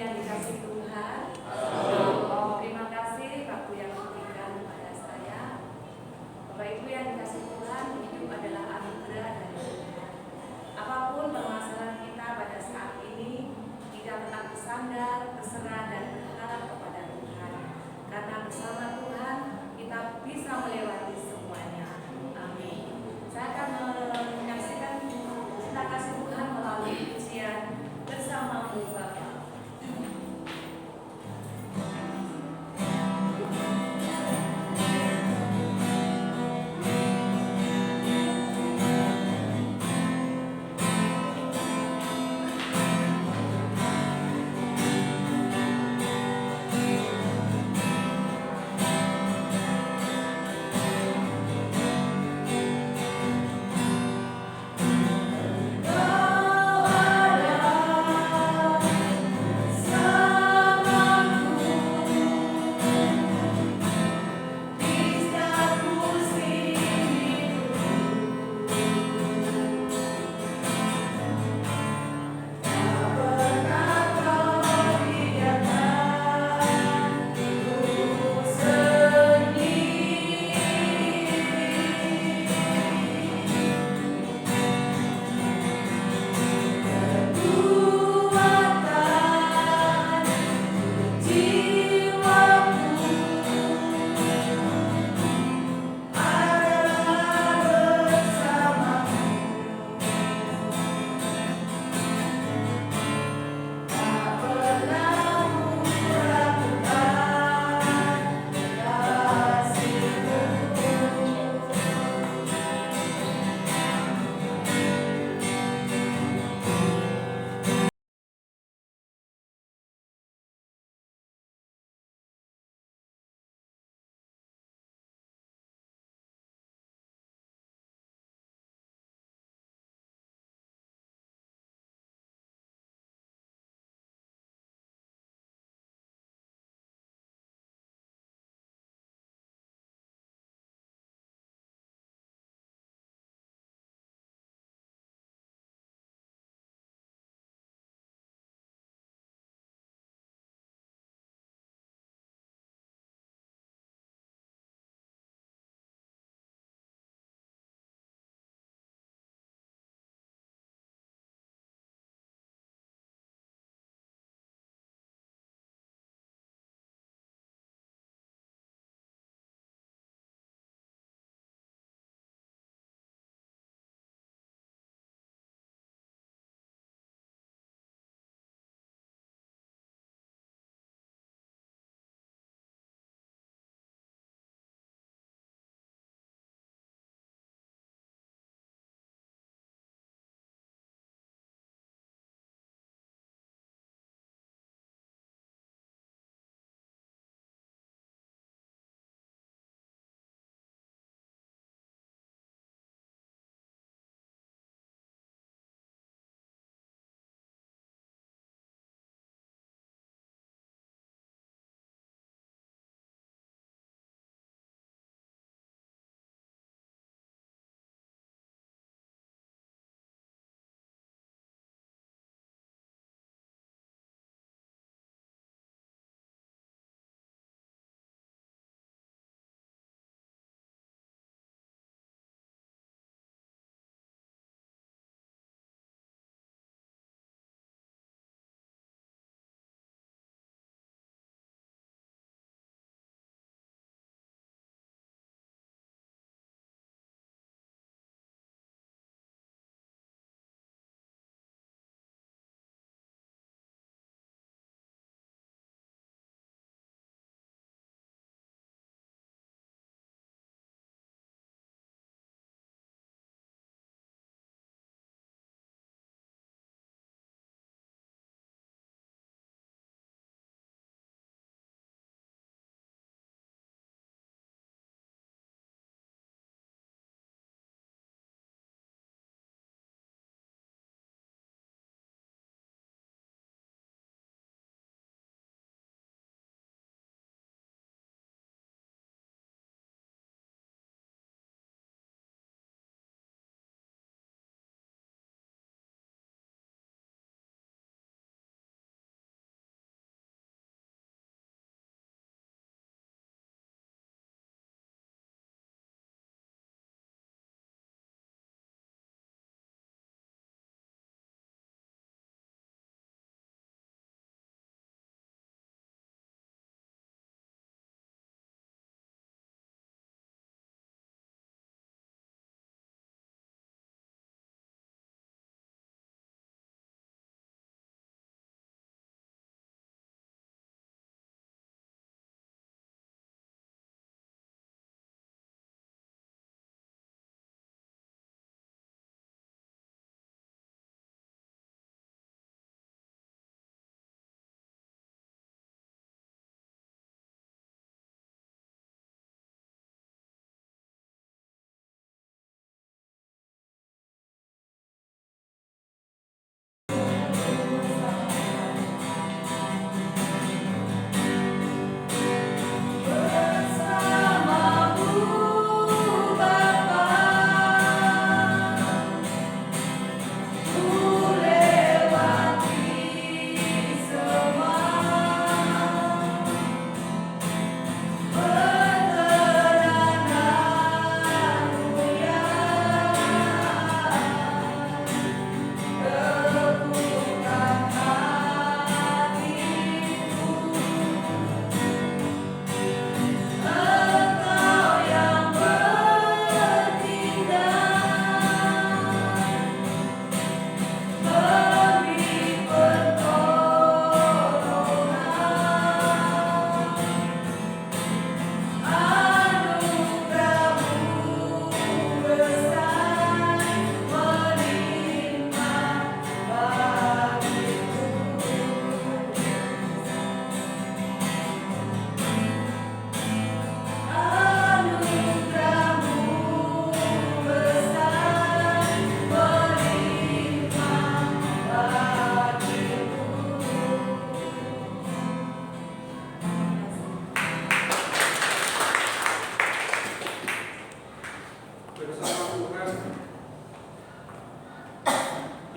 Yang dikasih Tuhan, terima kasih Pak Bu yang memberikan kepada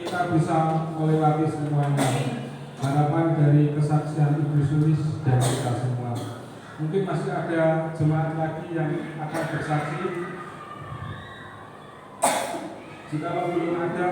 kita bisa melewati semuanya. Harapan dari kesaksian Ibu Sulis dan kita semua. Mungkin masih ada jemaat lagi yang akan bersaksi. Jika belum ada,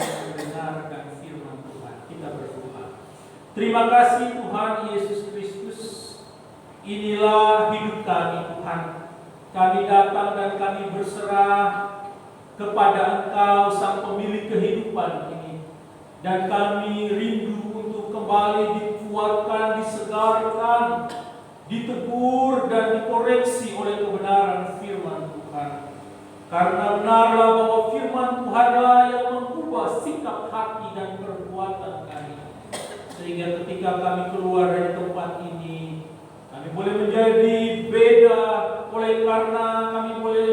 dengan mendengarkan firman Tuhan. Kita berdoa. Terima kasih Tuhan Yesus Kristus. Inilah hidup kami Tuhan. Kami datang dan kami berserah kepada Engkau Sang Pemilik kehidupan ini. Dan kami rindu untuk kembali dikuatkan, disegarkan, ditegur dan dikoreksi oleh kebenaran firman Tuhan. Karena benarlah bahwa firman Tuhanlah yang mengubah sikap hati dan perbuatan kami. Sehingga ketika kami keluar dari tempat ini, kami boleh menjadi beda oleh karena kami boleh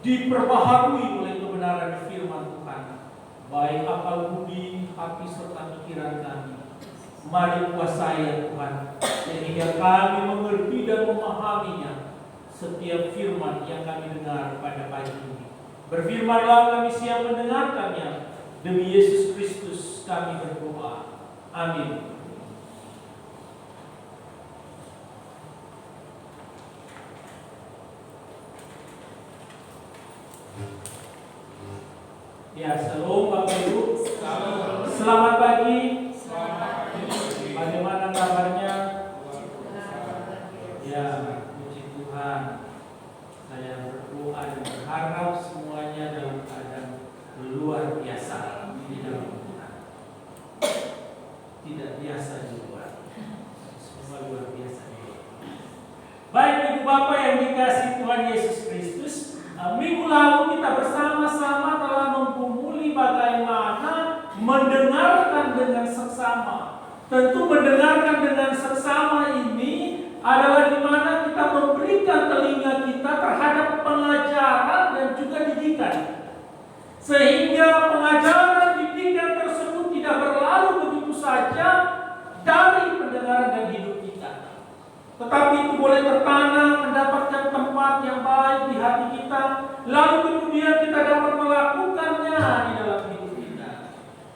diperbaharui oleh kebenaran firman Tuhan. Baik akal budi, hati serta pikiran kami. Mari kuasai ya Tuhan, sehingga kami mengerti dan memahaminya setiap firman yang kami dengar pada pagi ini. Berfirmanlah, kami siap mendengarkannya. Demi Yesus Kristus kami berdoa. Amin. Ya, shalom Bapak Ibu. Selamat pagi. Bagaimana kabarnya? Ya, puji Tuhan. Saya berdoa dan berharap semuanya dalam keadaan luar biasa di dalam Tuhan. Tidak biasa di luar. Semua luar biasa di luar. Baik Ibu Bapak yang dikasihi Tuhan Yesus Kristus, minggu lalu kita bersama-sama telah menggumuli bagaimana mendengarkan dengan seksama. Tentu mendengarkan dengan seksama ini adalah di mana kita memberikan telinga kita terhadap pengajaran dan juga didikan. Sehingga pengajaran didikan tersebut tidak berlalu begitu saja dari pendengaran dan hidup kita. Tetapi itu boleh tertanam, mendapatkan tempat yang baik di hati kita, lalu kemudian kita dapat melakukannya di dalam hidup kita.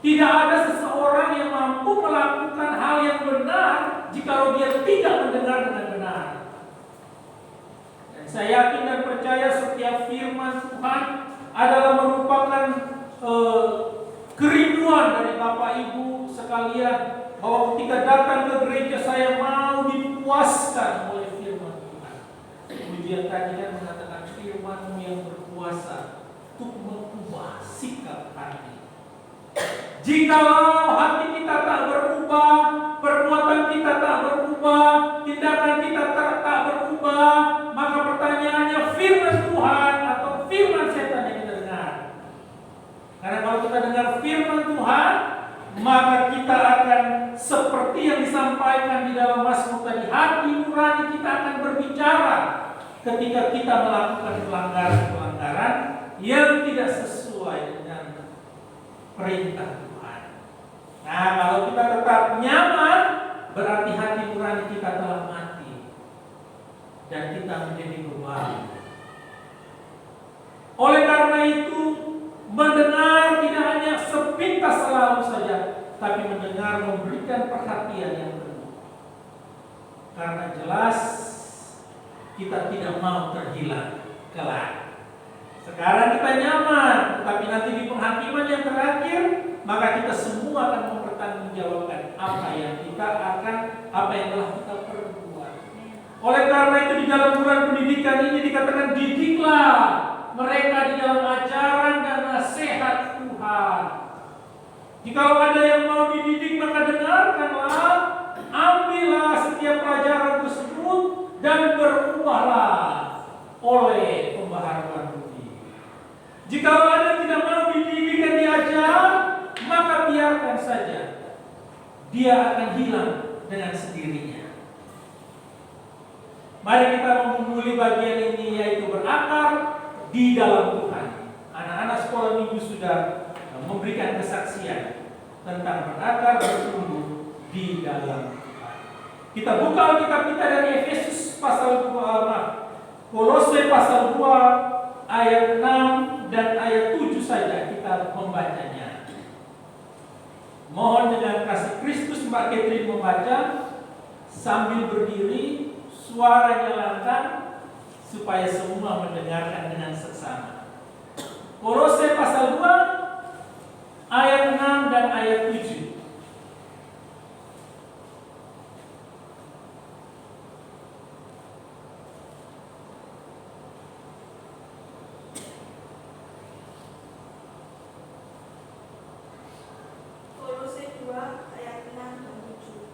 Tidak ada seseorang yang mampu melakukan hal yang benar jikalau dia tidak mendengar dengan benar. Dan saya yakin dan percaya setiap firman Tuhan adalah merupakan kerinduan dari Bapak Ibu sekalian, bahwa ketika datang ke gereja saya mau dipuaskan oleh firman Tuhan. Pujian tadi kan mengatakan firman-Mu yang berkuasa untuk mengubah sikap hati. Jikalau hati kita tak berubah, perbuatan kita tak berubah, tindakan kita tak berubah, maka pertanyaannya firman Tuhan atau firman setan yang kita dengar. Karena kalau kita dengar firman Tuhan, maka kita akan seperti yang disampaikan di dalam Mazmur tadi, hati nurani kita akan berbicara ketika kita melakukan pelanggaran-pelanggaran yang tidak sesuai dengan perintah Tuhan. Nah, kalau kita tetap nyaman, berarti hati nurani kita telah mati dan kita menjadi beban. Oleh karena itu, mendengar tidak hanya sepintas selalu saja, tapi mendengar memberikan perhatian yang penuh. Karena jelas kita tidak mau terhilang kelak. Sekarang kita nyaman, tetapi nanti di penghakiman yang terakhir, maka kita semua akan mempertanggungjawabkan apa yang telah kita perbuat. Oleh karena itu di dalam bulan pendidikan ini dikatakan didiklah mereka di dalam ajaran dan nasihat Tuhan. Jikalau ada yang mau dididik, maka dengarkanlah, ambillah setiap pelajaran tersebut dan berubahlah oleh pembaharuan budi. Jikalau ada yang tidak mau dididik dan diajar, maka biarkan saja, dia akan hilang dengan sendirinya. Mari kita mengungguli bagian ini, yaitu berakar di dalam Tuhan. Anak-anak sekolah minggu sudah memberikan kesaksian tentang berakar bertumbuh di dalam Tuhan. Kita buka Alkitab kita dari Efesus pasal 2, Kolose pasal 2 ayat 6 dan ayat 7 saja kita membacanya. Mohon dengan kasih Kristus Mbak Catherine membaca sambil berdiri, suaranya lantang, supaya semua mendengarkan dengan seksama. Kolose pasal 2 ayat 6 dan ayat 7. Kolose 2 ayat 6 dan 7.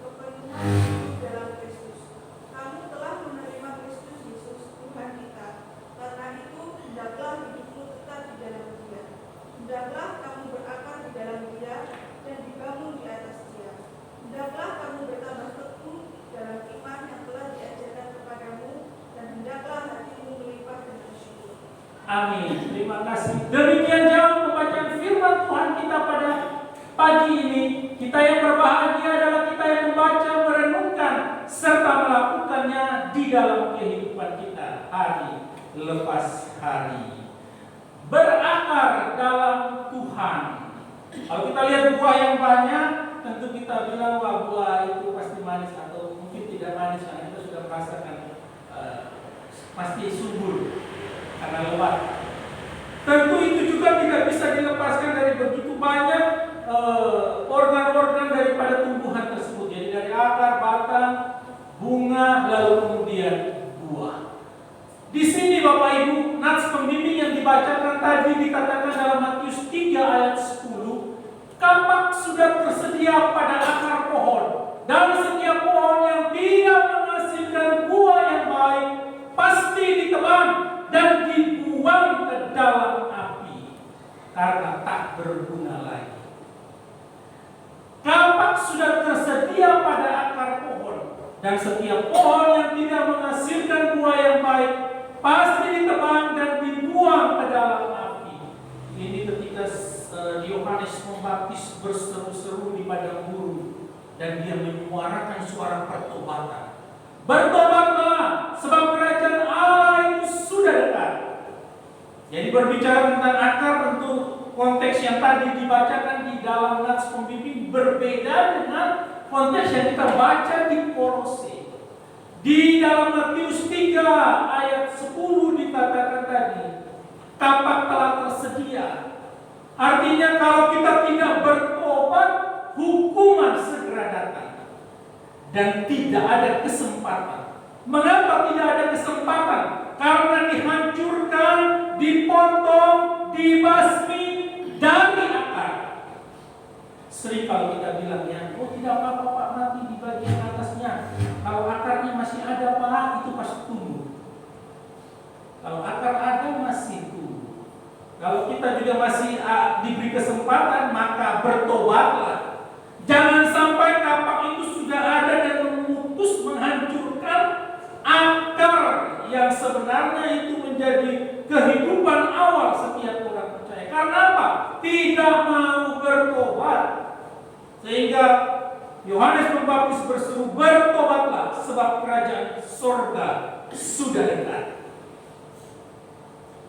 Kepenuhan hidup dalam Kristus. Kamu telah menerima Kristus Yesus Tuhan kita. Karena itu hendaklah hidupmu tetap di dalam Dia. Hendaklah kamu berakar di dalam Dia dan dibangun di atas Dia. Hendaklah kamu bertambah teguh dalam iman yang telah diajarkan kepadamu dan hendaklah hatimu melimpah dengan syukur. Amin. Terima kasih. Demikian jauh pembacaan firman Tuhan kita pada pagi ini. Kita yang berbahagia adalah kita yang membaca, merenungkan, serta melakukannya di dalam kehidupan kita hari lepas hari. Berakar dalam Tuhan. Kalau kita lihat buah yang banyak, tentu kita bilang wah buah itu pasti manis atau mungkin tidak manis karena kita sudah merasakan pasti subur karena lebat. Tentu itu juga tidak bisa dilepaskan dari begitu banyak organ-organ daripada tumbuhan tersebut. Jadi dari akar, batang, bunga, lalu kemudian buah. Di sini Bapak Ibu, nats pembimbing yang dibacakan tadi dikatakan dalam Matius 3 ayat 10, kapak sudah tersedia pada akar pohon, dan setiap pohon yang tidak menghasilkan buah yang baik pasti ditebang dan dibuang ke dalam api karena tak berguna lagi. Kapak sudah tersedia pada akar pohon, dan setiap pohon yang tidak menghasilkan buah yang baik pasti ditebang dan dibuang ke dalam api. Ini ketika Yohanes Pembaptis berseru-seru di padang gurun dan dia menyuarakan suara pertobatan. Bertobatlah, sebab kerajaan Allah itu sudah dekat. Jadi berbicara tentang akar, tentu konteks yang tadi dibacakan di dalam nats pembimbing berbeda dengan konteks yang kita baca di Kolose. Di dalam Matius 3 ayat 10 dikatakan tadi, kapak telah tersedia. Artinya kalau kita tidak bertobat, hukuman segera datang. Dan tidak ada kesempatan. Mengapa tidak ada kesempatan? Karena dihancurkan, dipotong, dibasmi dari akar. Sering kalau kita bilangnya, oh tidak apa-apa Pak, mati di bagian atasnya. Kalau akarnya masih ada Pak, itu pasti tumbuh. Kalau akar ada masih tumbuh. Kalau kita juga masih diberi kesempatan, maka bertobatlah. Jangan sampai kapak itu sudah ada dan memutus menghancurkan akar yang sebenarnya itu menjadi kehidupan awal setiap orang percaya. Karena apa? Tidak mau bertobat. Sehingga Yohanes Pembaptis berseru, bertobatlah sebab kerajaan surga sudah dekat.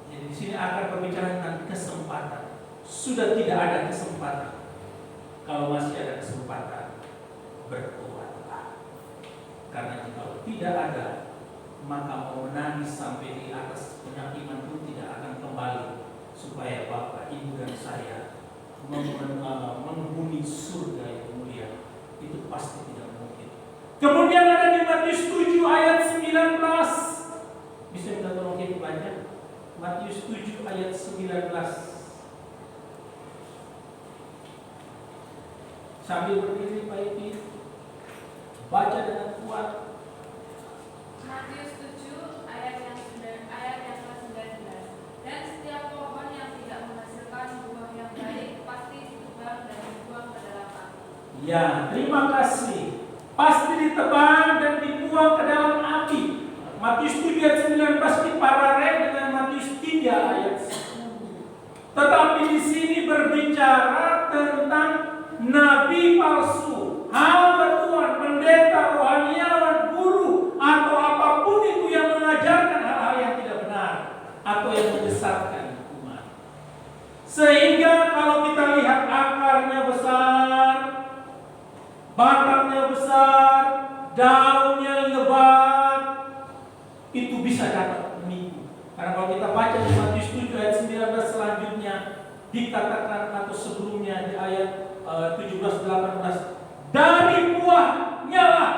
Jadi di sini akan berbicara tentang kesempatan. Sudah tidak ada kesempatan. Kalau masih ada kesempatan, bertobatlah. Karena jika tidak ada, maka mau menangis sampai di atas penyakitan pun tidak akan kembali. Supaya Bapak, Ibu dan saya menghuni surga yang mulia, itu pasti tidak mungkin. Kemudian ada di Matius 7 ayat 19. Bisa minta tolong kita baca Matius 7 ayat 19. Sambil berdiri Pak Ipi, baca dengan kuat. Matius 7 ayat yang ke-19. Dan setiap pohon yang tidak menghasilkan buah yang baik pasti ditebang dan dibuang ke dalam api. Ya, terima kasih. Pasti ditebang dan dibuang ke dalam api. Matius 7 ayat 19 diparalel dengan Matius 3 ayat 10. Tetapi di sini berbicara tentang nabi palsu, hamba Tuhan, pendeta, rohaniawan, guru, atau apapun itu yang mengajarkan hal-hal yang tidak benar atau yang menyesatkan umat. Sehingga kalau kita lihat akarnya besar, batangnya besar, daunnya lebat, itu bisa dapat menipu. Karena kalau kita baca di Matius 7 ayat 19 selanjutnya, dikatakan atau sebelumnya di ayat 17-18, dari buahnya lah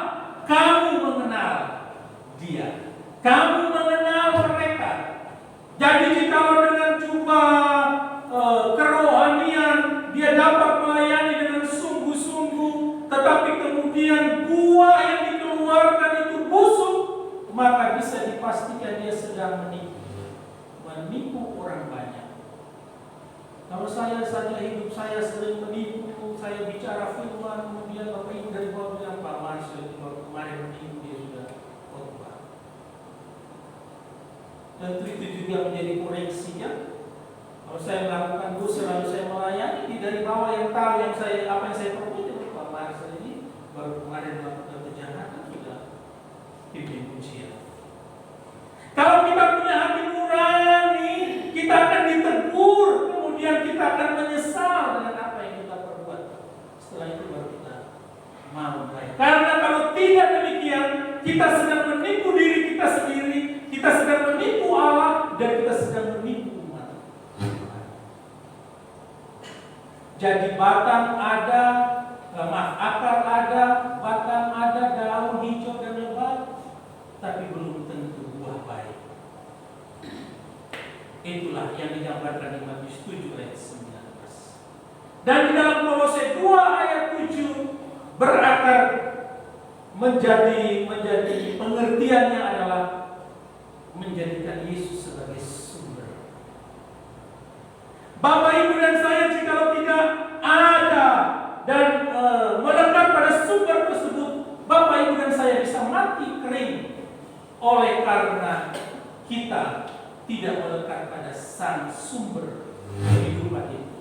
kamu mengenal dia, kamu mengenal mereka. Jadi jikalau dengan jubah kerohanian dia dapat melayani dengan sungguh-sungguh, tetapi kemudian buah yang dikeluarkan itu busuk, maka bisa dipastikan dia sedang menipu orang banyak. Kalau saya saja hidup saya sering menipu, saya bicara firman, kemudian Bapak Ibu dari bawah bilang, Pak Marcel itu baru kemarin menipu, dia sudah khotbah. Tentu itu juga menjadi koreksinya. Kalau saya melakukan dosa lalu saya melayani, dari bawah yang tahu yang saya apa yang saya perbuat, Pak Marcel ini baru kemarin melakukan kejahatan sudah pimpin ujian. Kalau kita punya hati nurani, kita akan ditegur, kemudian kita akan menyesal dengan apa yang kita perbuat. Setelah itu baru kita mau baik. Karena kalau tidak demikian, kita sedang menipu diri kita sendiri, kita sedang menipu Allah, dan kita sedang menipu umat. Jadi batang ada, akar ada, batang ada, daun hijau dan lebat, tapi belum tentu buah baik. Itulah yang digambarkan di Matius 7 ayat 19. Dan di dalam Kolose 2 ayat 7 berakar menjadi pengertiannya adalah menjadikan Yesus sebagai sumber. Bapak Ibu dan saya jikalau tidak ada dan melekat pada sumber tersebut, Bapak Ibu dan saya bisa mati kering oleh karena kita tidak melekat pada sang sumber kehidupan itu.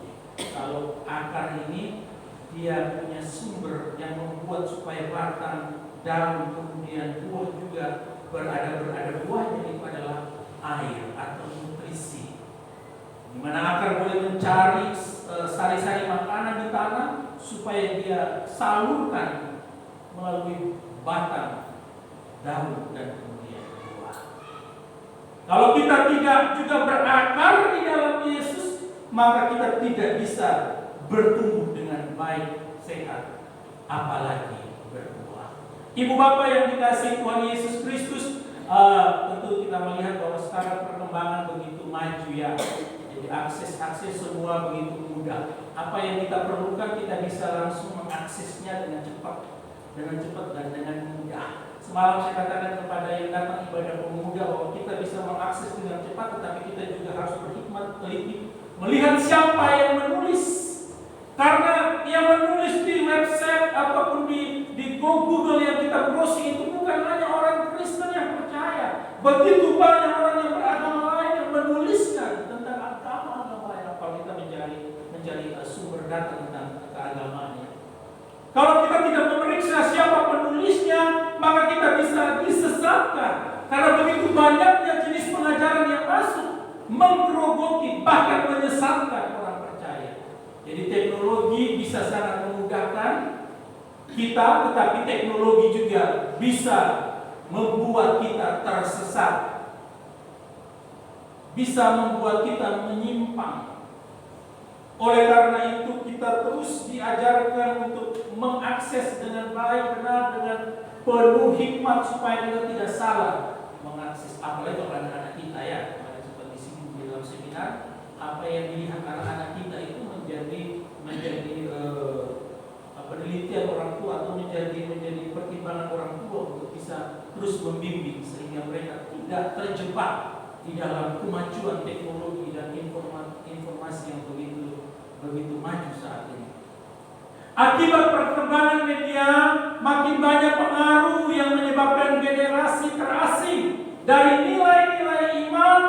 Kalau akar ini dia punya sumber yang membuat supaya batang, daun, kemudian buah juga berada buahnya, itu adalah air atau nutrisi. Di mana akar boleh mencari sari-sari makanan di tanah supaya dia salurkan melalui batang, daun, dan kemudian buah. Kalau kita tidak juga berakar di dalam Yesus, maka kita tidak bisa bertumbuh dengan baik, sehat, apalagi berbuah. Ibu bapak yang dikasihi Tuhan Yesus Kristus, tentu kita melihat bahwa sekarang perkembangan begitu maju ya. Jadi akses semua begitu mudah. Apa yang kita perlukan kita bisa langsung mengaksesnya dengan cepat dan dengan mudah. Semalam saya katakan kepada yang datang ibadah pemuda bahwa kita bisa mengakses dengan cepat, tetapi kita juga harus berhikmat, teliti, melihat siapa yang menulis. Karena yang menulis di website ataupun di Google yang kita browsing itu bukan hanya orang Kristen yang percaya. Begitu banyak orang yang beragama lain yang menuliskan tentang agama lain. Kalau kita mencari sumber data tentang keagamaannya. Kalau kita tidak memeriksa siapa penulisnya, maka kita bisa disesatkan. Karena begitu banyaknya jenis pengajaran yang masuk, menggerogoti, bahkan menyesatkan orang percaya. Jadi teknologi bisa sangat memudahkan kita, tetapi teknologi juga bisa membuat kita tersesat, bisa membuat kita menyimpang. Oleh karena itu kita terus diajarkan untuk mengakses dengan baik, benar, dengan penuh hikmat supaya kita tidak salah mengakses. Apalagi kalau anak-anak kita ya, kemarin sempat di sini di dalam seminar, apa yang dilihat anak-anak kita itu menjadi penelitian orang tua atau menjadi pertimbangan orang tua untuk bisa terus membimbing sehingga mereka tidak terjebak di dalam kemajuan teknologi dan informasi yang begitu maju saat ini. Akibat perkembangan media, makin banyak pengaruh yang menyebabkan generasi terasing dari nilai-nilai iman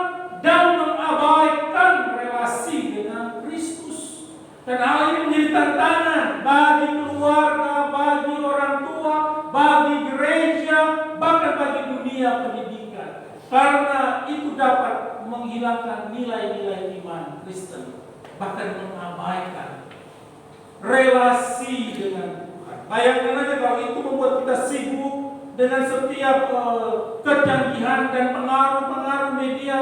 dan mengabaikan relasi dengan Kristus. Dan hal ini menjadi tantangan bagi keluarga, bagi orang tua, bagi gereja, bahkan bagi dunia pendidikan. Karena itu dapat menghilangkan nilai-nilai iman Kristen, bahkan mengabaikan relasi dengan Tuhan. Bayangkan aja kalau itu membuat kita sibuk dengan setiap kecanggihan dan pengaruh-pengaruh media,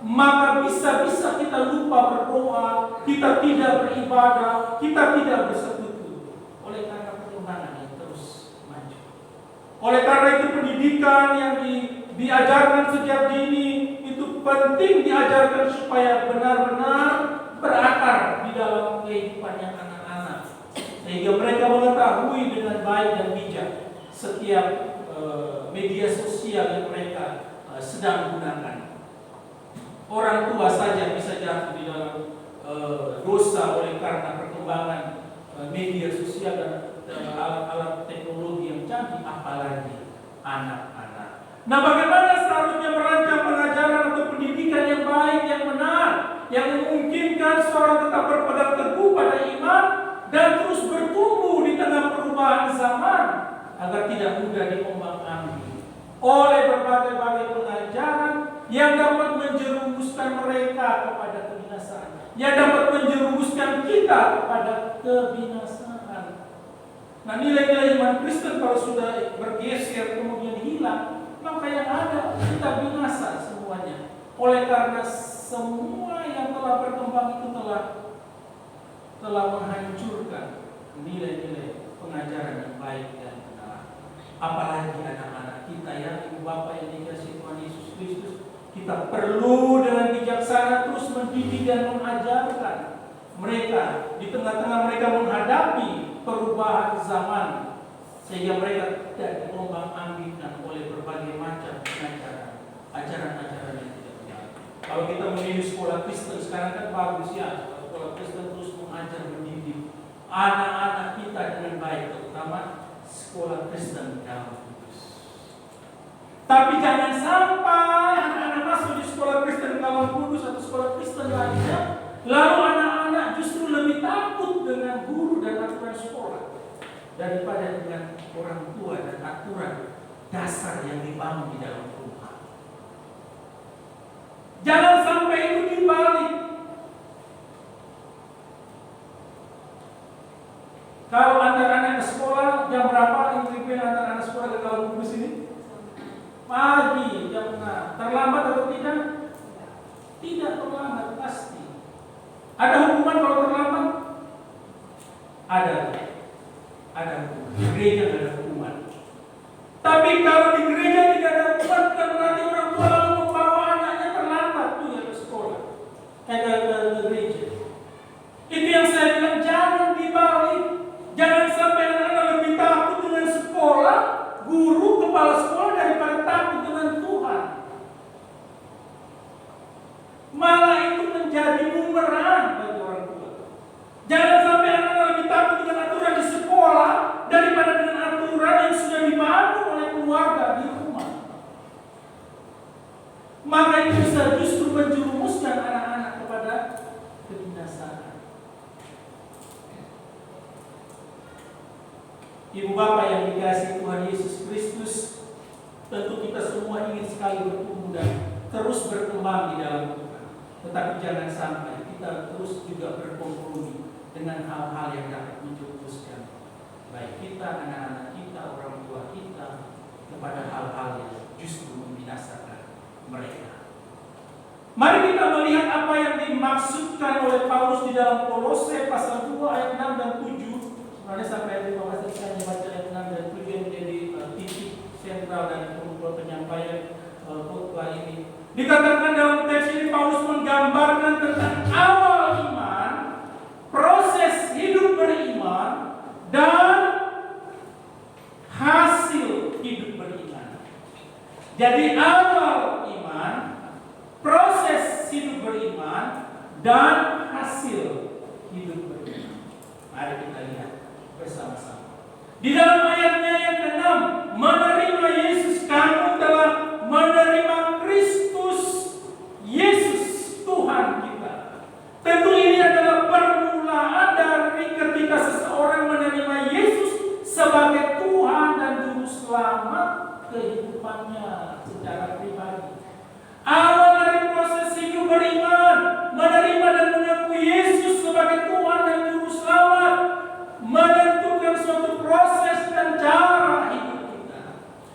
maka bisa-bisa kita lupa berdoa, kita tidak beribadah, kita tidak bersekutu. Oleh karena perkembangan yang terus maju. Oleh karena itu pendidikan yang diajarkan sejak dini itu penting diajarkan supaya benar-benar berakar di dalam kehidupan yang anak-anak, sehingga mereka mengetahui dengan baik dan bijak setiap media sosial yang mereka sedang gunakan. Orang tua saja bisa jatuh di dalam dosa oleh karena perkembangan media sosial dan alat-alat teknologi yang canggih, apalagi anak-anak. Nah, bagaimana seharusnya merancang pengajaran atau pendidikan yang baik, yang benar, yang memungkinkan seorang tetap berpegang teguh pada iman dan terus bertumbuh di tengah perubahan zaman agar tidak mudah diombang-ambing oleh berbagai-bagai pengajaran yang dapat menjerumuskan mereka kepada kebinasaan, yang dapat menjerumuskan kita kepada kebinasaan. Nah, nilai-nilai iman Kristen kalau sudah bergeser kemudian hilang, maka yang ada kita binasa semuanya. Oleh karena semua yang telah berkembang itu telah menghancurkan nilai-nilai pengajaran yang baik dan benar. Apalagi anak-anak kita ya, ibu bapak yang dikasihi Tuhan Yesus Kristus, kita perlu dengan bijaksana terus mendidik dan mengajarkan mereka di tengah-tengah mereka menghadapi perubahan zaman, sehingga mereka tidak diombang-ambingkan oleh berbagai macam ajaran-ajaran yang tidak benar. Kalau kita memilih sekolah Kristen sekarang kan bagus ya, sekolah Kristen terus mengajar mendidik anak-anak kita dengan baik, terutama sekolah Kristen dalam Kudus. Tapi jangan sampai anak-anak masuk di sekolah Kristen dalam Kudus atau sekolah Kristen lainnya, lalu anak-anak justru lebih takut dengan guru dan aturan sekolah daripada dengan orang tua dan aturan dasar yang dibangun di dalam rumah. Jangan sampai itu dibalik. Kalau anak-anak sekolah jam berapa yang anak-anak sekolah ke dalam Kudus ini? Pagi jam 6. Terlambat atau tidak? Tidak terlambat pasti. Ada hukuman kalau terlambat? Ada hukuman. Di gereja tidak ada hukuman. Tapi kalau di gereja tidak ada hukuman, bukan berarti orang tua lalu membawa anaknya terlambat tuh ya ke sekolah, ke gereja. Itu yang saya bilang, jangan dibalik. Jangan sampai anak-anak lebih takut dengan sekolah, guru, kepala sekolah daripada takut dengan Tuhan. Malah itu menjadi bumerang bagi orang tua. Jangan sampai anak-anak lebih takut dengan aturan di sekolah daripada dengan aturan yang sudah dibangun oleh keluarga di rumah. Maka itu bisa justru menjerumuskan anak-anak kepada kebinasaan. Ibu bapak yang dikasihi Tuhan Yesus Kristus, tentu kita semua ingin sekali bertumbuh dan terus berkembang di dalam Tuhan. Tetapi jangan sampai kita terus juga berkompromi dengan hal-hal yang dapat menjerumuskan baik kita, anak-anak kita, orang tua kita kepada hal-hal yang justru membinasakan mereka. Mari kita melihat apa yang dimaksudkan oleh Paulus di dalam Kolose pasal 2 ayat 6 dan 7. Sebenarnya sampai ayat 15 saya membaca ayat 6 dan 7 yang menjadi titik sentral dan pembuat penyampaian khotbah ini. Dikatakan dalam teks ini Paulus menggambarkan tentang awal iman, proses hidup beriman, dan hasil hidup beriman. Jadi awal iman, proses hidup beriman, dan hasil hidup beriman. Mari kita lihat bersama-sama. Di dalam ayatnya yang ke-6, menerima Yesus, kamu telah menerima Kristus Yesus Tuhan kita. Tentu ini adalah permulaan dari ketika seseorang menerima Yesus sebagai Tuhan dan Juru Selamat kehidupannya secara pribadi. Awal dari proses hidup beriman, menerima dan mengakui Yesus sebagai Tuhan dan Juru Selamat, menentukan suatu proses dan cara hidup kita.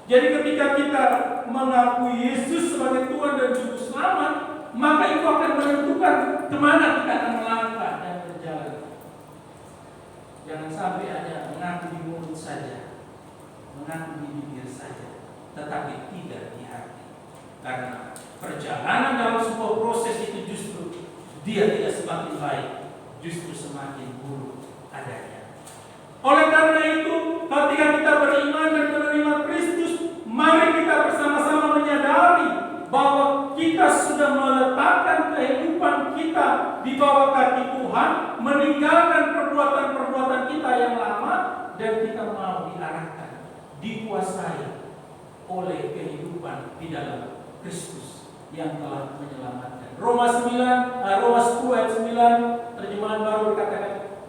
Jadi ketika kita mengakui Yesus sebagai Tuhan dan Juru Selamat, maka itu akan menentukan kemana kita akan melangkah dan berjalan. Jangan sampai hanya mengaku di mulut saja, mengaku di bibir saja, tetapi tidak di hati. Karena perjalanan dalam sebuah proses itu justru dia tidak semakin baik, justru semakin buruk adanya. Oleh karena itu, ketika kita beriman dan menerima Kristus, mari kita bersama-sama menyadari bahwa kita sudah meletakkan kehidupan kita di bawah kaki Tuhan, meninggalkan perbuatan-perbuatan kita yang lama, dan kita mau diarahkan, dikuasai oleh kehidupan di dalam Kristus yang telah menyelamatkan. Roma 10 ayat 9 terjemahan baru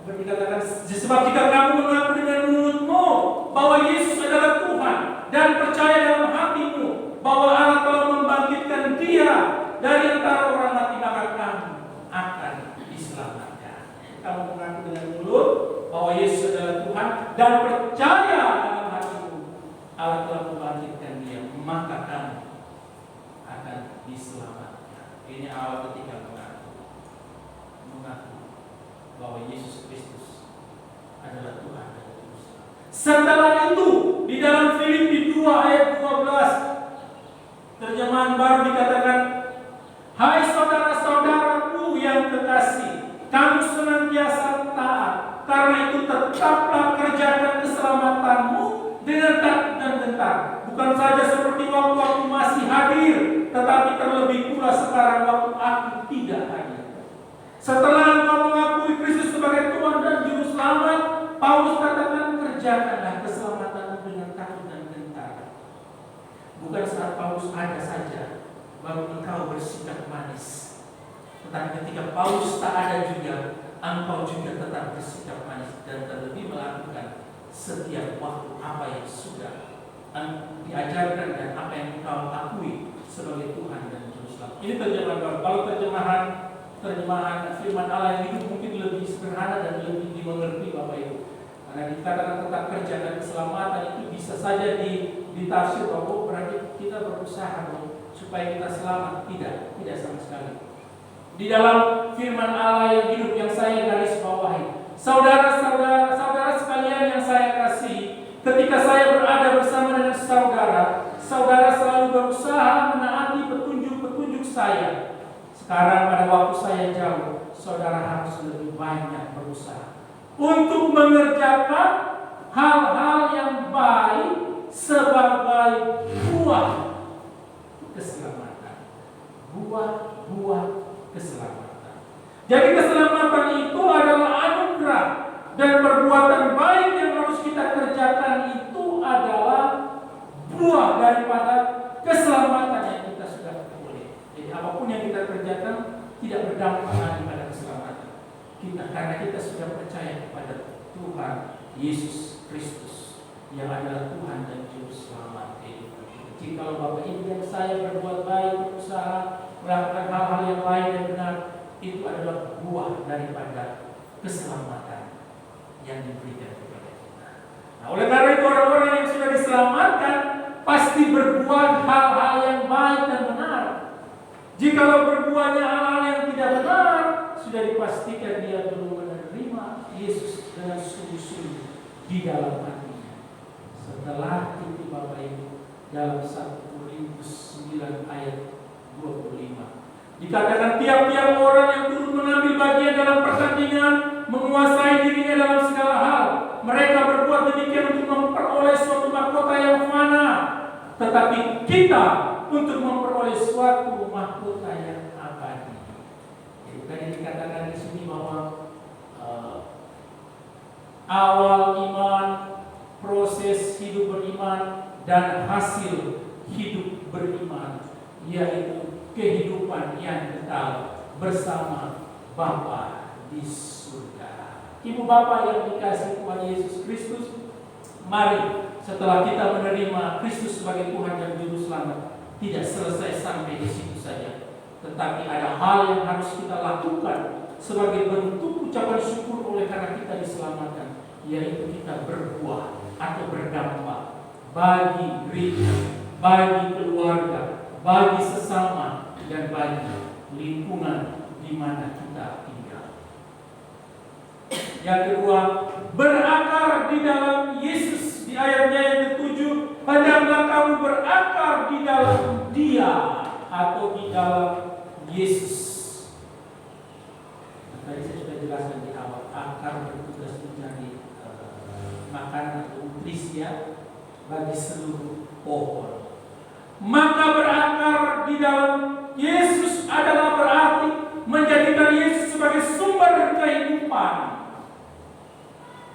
dikatakan, sebab jika kamu mengaku dengan mulutmu bahwa Yesus adalah Tuhan dan percaya dalam hatimu bahwa Allah telah membangkitkan Dia dari antara orang mati, maka kamu akan diselamatkan. Kamu mengaku dengan mulut bahwa Yesus adalah Tuhan dan percaya dalam hatimu Allah telah membangkitkan Dia, maka kamu akan diselamatkan. Ini awal ketika mengaku bahwa Yesus Kristus adalah Tuhan dan Juru Selamat. Setelah itu, di dalam Filipi 2 ayat 12, terjemahan baru dikatakan, hai saudara-saudaraku yang kekasih, kamu senantiasa taat, karena itu tetaplah kerjakan keselamatanmu dengan takut dan gentar. Bukan saja seperti waktu aku masih hadir, tetapi terlebih pula sekarang waktu aku tidak hadir. Setelah engkau mengakui Kristus sebagai Tuhan dan Juru Selamat, Paulus katakan, kerjakanlah keselamatanmu dengan takut dan gentar. Bukan saat Paulus ada saja baru engkau bersikap manis, tetapi ketika Paulus tak ada juga, engkau juga tetap bersikap manis dan terlebih melakukan setiap waktu apa yang sudah diajarkan dan apa yang engkau akui sebagai Tuhan dan Juru Selamat. Ini terjemahan baru. Kalau terjemahan firman Allah yang hidup mungkin lebih sederhana dan lebih dimengerti Bapak Ibu. Karena dikatakan tentang kerjaan keselamatan itu bisa saja ditafsir bahwa berarti kita berusaha supaya kita selamat. Tidak sama sekali. Di dalam firman Allah yang hidup yang saya garis bawahi, saudara sekalian yang saya kasih, ketika saya berada bersama dengan saudara selalu berusaha menaati petunjuk-petunjuk saya. Sekarang pada waktu saya jauh, saudara harus lebih banyak berusaha untuk mengerjakan hal-hal yang baik sebagai buah keselamatan. Buah keselamatan. Jadi keselamatan itu adalah anugerah, dan perbuatan baik yang harus kita kerjakan itu adalah buah daripada keselamatan yang kita sudah peroleh. Jadi apapun yang kita kerjakan tidak berdampak lagi pada keselamatan kita, karena kita sudah percaya kepada Tuhan Yesus Kristus yang adalah Tuhan dan Juru Selamat kehidupan kita. Jika Bapak Ibu dan saya berbuat baik, berusaha melakukan hal-hal yang baik dan benar, itu adalah buah daripada keselamatan yang diberikan kepada kita. Nah, oleh karena itu orang-orang yang sudah diselamatkan pasti berbuat hal-hal yang baik dan benar. Jikalau berbuatnya hal-hal yang tidak benar, sudah dipastikan dia belum menerima Yesus dengan sungguh-sungguh di dalam hatinya. Setelah itu Bapak Ibu, dalam 1 Korintus 9 ayat 25 dikatakan, tiap-tiap orang yang turut mengambil bagian dalam pertandingan menguasai dirinya dalam segala hal. Mereka berbuat demikian untuk memperoleh suatu mahkota yang fana, tetapi kita untuk memperoleh suatu mahkota yang abadi. Jadi tadi dikatakan di sini bahwa awal iman, proses hidup beriman, dan hasil hidup beriman, yaitu kehidupan yang kekal bersama Bapa di surga. Ibu Bapa yang dikasihi Tuhan Yesus Kristus, mari setelah kita menerima Kristus sebagai Tuhan dan Juru Selamat, tidak selesai sampai di situ saja, tetapi ada hal yang harus kita lakukan sebagai bentuk ucapan syukur oleh karena kita diselamatkan, yaitu kita berbuah atau berdampak bagi gereja, bagi keluarga, bagi sesama, dan bagi lingkungan di mana kita tinggal. Yang kedua, berakar di dalam Yesus. Di ayatnya yang ke-7, hendaklah kamu berakar di dalam Dia atau di dalam Yesus. Tadi saya sudah jelaskan di awal, akar bertugas menjadi makanan atau nutrisi bagi seluruh pohon. Maka berakar di dalam Yesus adalah berarti menjadikan Yesus sebagai sumber kehidupan.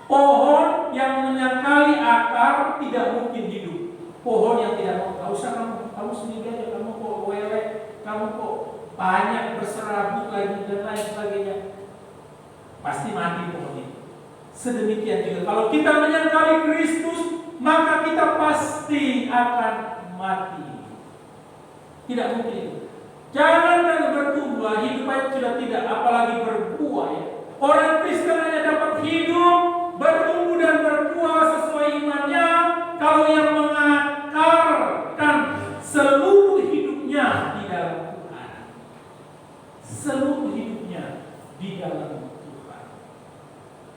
Pohon yang menyangkali akar tidak mungkin hidup. Pohon yang tidak mau, gak usah kamu sendiri aja, kamu kok wele, kamu kok banyak berserabut lagi dan lain sebagainya, pasti mati pohon itu. Sedemikian juga kalau kita menyangkali Kristus, maka kita pasti akan mati. Tidak mungkin. Jangan bertumbuh, hidup aja sudah tidak, apalagi berbuah ya. Orang Kristen hanya dapat hidup, bertumbuh dan berbuah sesuai imannya kalau yang mengakarkan seluruh hidupnya di dalam Tuhan. Seluruh hidupnya di dalam Tuhan.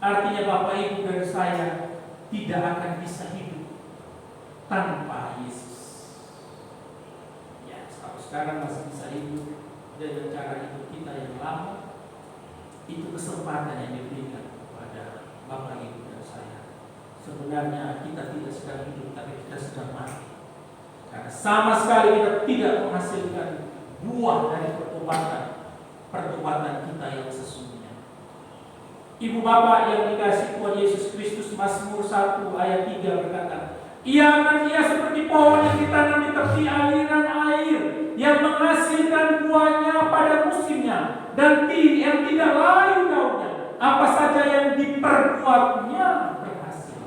Artinya Bapak Ibu dan saya tidak akan bisa hidup tanpa Yesus. Ya, sekarang masih bisa hidup dengan cara hidup kita yang lama. Itu kesempatan yang diberikan kepada Bapak Ibu dan saya. Sebenarnya kita tidak sedang hidup, tapi kita sedang mati. Karena sama sekali kita tidak menghasilkan buah dari pertobatan kita yang sesungguhnya. Ibu bapak yang dikasihi Tuhan Yesus Kristus, Mazmur 1 ayat 3 berkata, ia seperti pohon yang ditanam di tepi aliran air, yang menghasilkan buahnya pada musimnya, dan yang tidak layu daunnya. Apa saja yang diperbuatnya berhasil.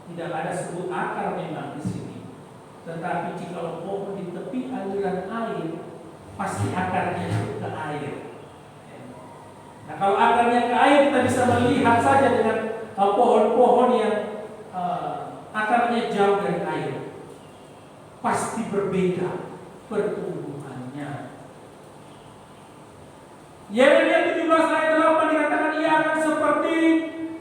Tidak ada sebut akar memang di sini. Tetapi jika pohon di tepi aliran air, pasti akarnya itu ke air. Nah, kalau akarnya ke air, kita bisa melihat saja dengan pohon-pohon yang akarnya jauh dari air. Pasti berbeda pertumbuhannya. Yeremia 17 ayat 8 dikatakan ia akan seperti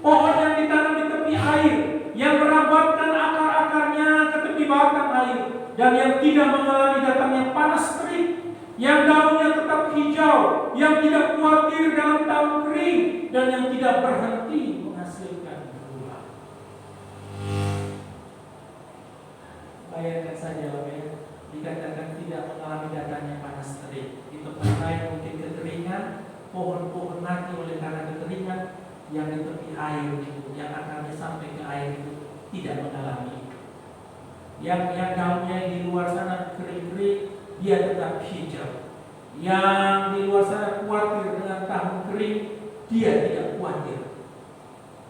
pohon yang ditanam di tepi air, yang merambatkan akar-akarnya ke tepi batang air, dan yang tidak mengalami datangnya panas terik, yang daunnya tetap hijau, yang tidak khawatir dalam tahun kering, dan yang tidak berhenti menghasilkan buah. Bayangkan saja, dikatakan tidak mengalami datangnya panas terik. Di tempat lain mungkin kekeringan, pohon-pohon mati oleh karena kekeringan. Yang di tepi air itu, yang akarnya sampai ke air itu tidak mengalami. Yang daunnya di luar sana kering-kering, dia tetap hijau. Yang di luar sana khawatir dengan tahun kering, dia tidak khawatir.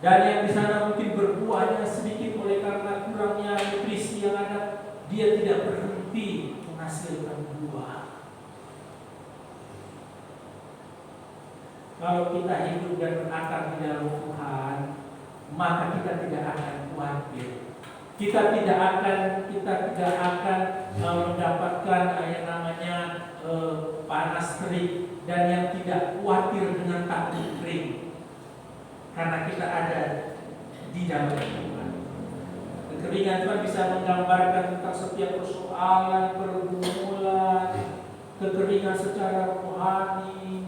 Dan yang di sana mungkin berbuahnya sedikit oleh karena kurangnya nutrisi yang ada, dia tidak berhenti menghasilkan buah. Kalau kita hidup dan berakar di dalam Tuhan, maka kita tidak akan khawatir. Kita tidak akan mendapatkan yang namanya panas terik, dan yang tidak khawatir dengan tahun kering, karena kita ada di dalam Tuhan. Kekeringan Tuhan bisa menggambarkan tentang setiap persoalan, pergumulan, kekeringan secara rohani.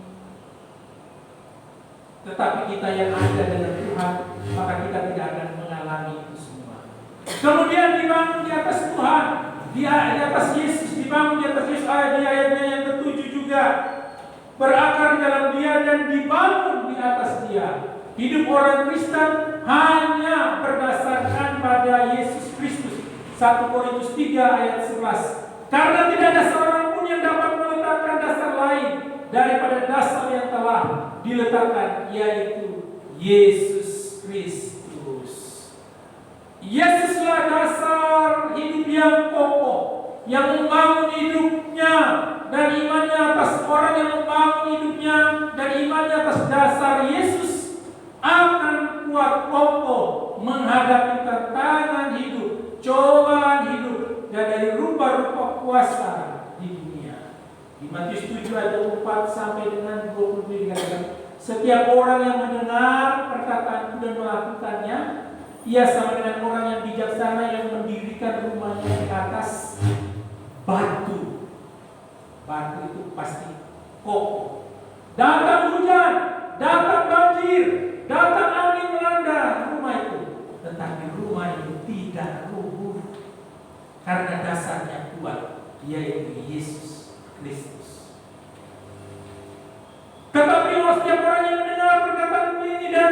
Tetapi kita yang ada dengan Tuhan, maka kita tidak akan mengalami itu semua. Kemudian dibangun di atas Tuhan, di atas Yesus, dibangun di atas Yesus. Di ayatnya yang ke-7 juga, berakar di dalam Dia dan dibangun di atas Dia. Hidup orang Kristen hanya berdasarkan pada Yesus Kristus. 1 Korintus 3 ayat 11. Karena tidak ada seorang pun yang dapat meletakkan dasar lain daripada dasar yang telah diletakkan, yaitu Yesus Kristus. Yesuslah dasar hidup yang kokoh, yang membangun hidupnya dan imannya atas orang yang membangun hidupnya dan imannya atas dasar Yesus akan kuat kokoh menghadapi tantangan hidup, cobaan hidup, dan dari rupa-rupa kuasa di dunia. 24 sampai dengan 27 dikatakan, setiap orang yang mendengar perkataanku dan melakukannya, ia sama dengan orang yang bijaksana yang mendirikan rumahnya di atas batu. Batu itu pasti kokoh. Datang hujan, datang banjir, datang angin melanda rumah itu, tetapi rumah itu tidak rubuh karena dasarnya kuat, yaitu Yesus Kristus. Tetapi setiap orang yang mendengar perkataan ini dan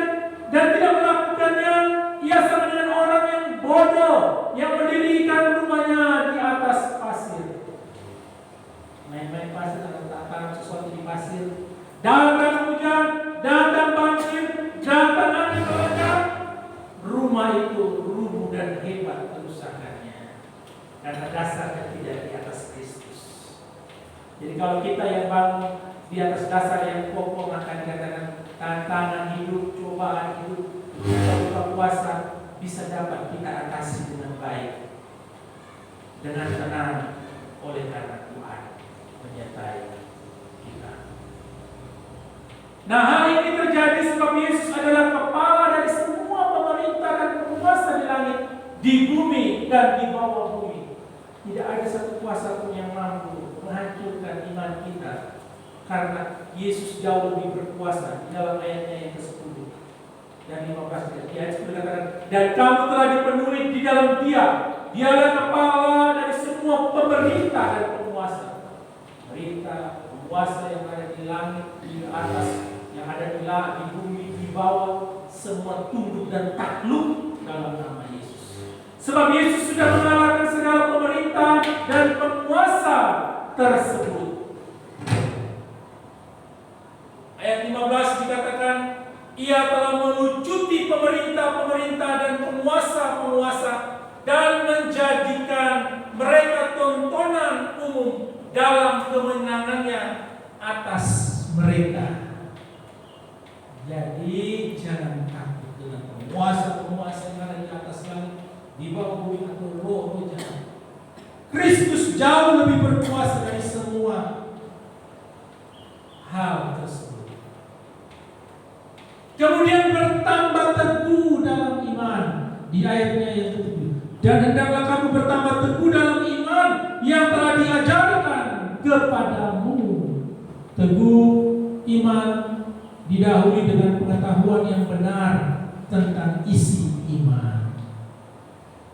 tidak melakukannya, ia sama dengan orang yang bodoh yang mendirikan rumahnya di atas pasir. Main-main pasir atau tanam sesuatu di pasir. Datang hujan, datang banjir, datang angin melanda, rumah itu rubuh dan hebat kerusakannya karena dasarnya tidak di atas Kristus. Jadi kalau kita yang bangun di atas dasar yang kokoh, maka dikatakan tantangan hidup, cobaan hidup, buka puasa bisa dapat kita atasi dengan baik, dengan tenang, oleh karena Tuhan menyertai kita. Nah, hal ini terjadi sebab Yesus adalah kepala dari semua pemerintah dan penguasa di langit, di bumi dan di bawah bumi. Tidak ada satu kuasa pun yang mampu menghancurkan iman kita, karena Yesus jauh lebih berkuasa. Di dalam ayatnya yang ke-10 dan 15 ayat 10 katakan, dan kamu telah dipenuhi di dalam Dia. Dia adalah kepala dari semua pemerintah dan penguasa. Pemerintah, penguasa yang ada di langit, di atas, yang ada di bumi, di bawah, semua tunduk dan takluk dalam nama Yesus. Sebab Yesus sudah mengalahkan segala pemerintah dan penguasa tersebut. Ayat 15 dikatakan, ia telah melucuti pemerintah-pemerintah dan penguasa-penguasa dan menjadikan mereka tontonan umum dalam kemenangannya atas mereka. Jadi jangan takut dengan penguasa-penguasa yang ada di atas langit, di bawah bumi atau roh-roh jahat. Kristus jauh lebih berkuasa dari semua hal tersebut. Kemudian bertambah teguh dalam iman di ayatnya yang ke-7. Dan hendaklah kamu bertambah teguh dalam iman yang telah diajarkan kepadamu. Teguh iman didahului dengan pengetahuan yang benar tentang isi iman.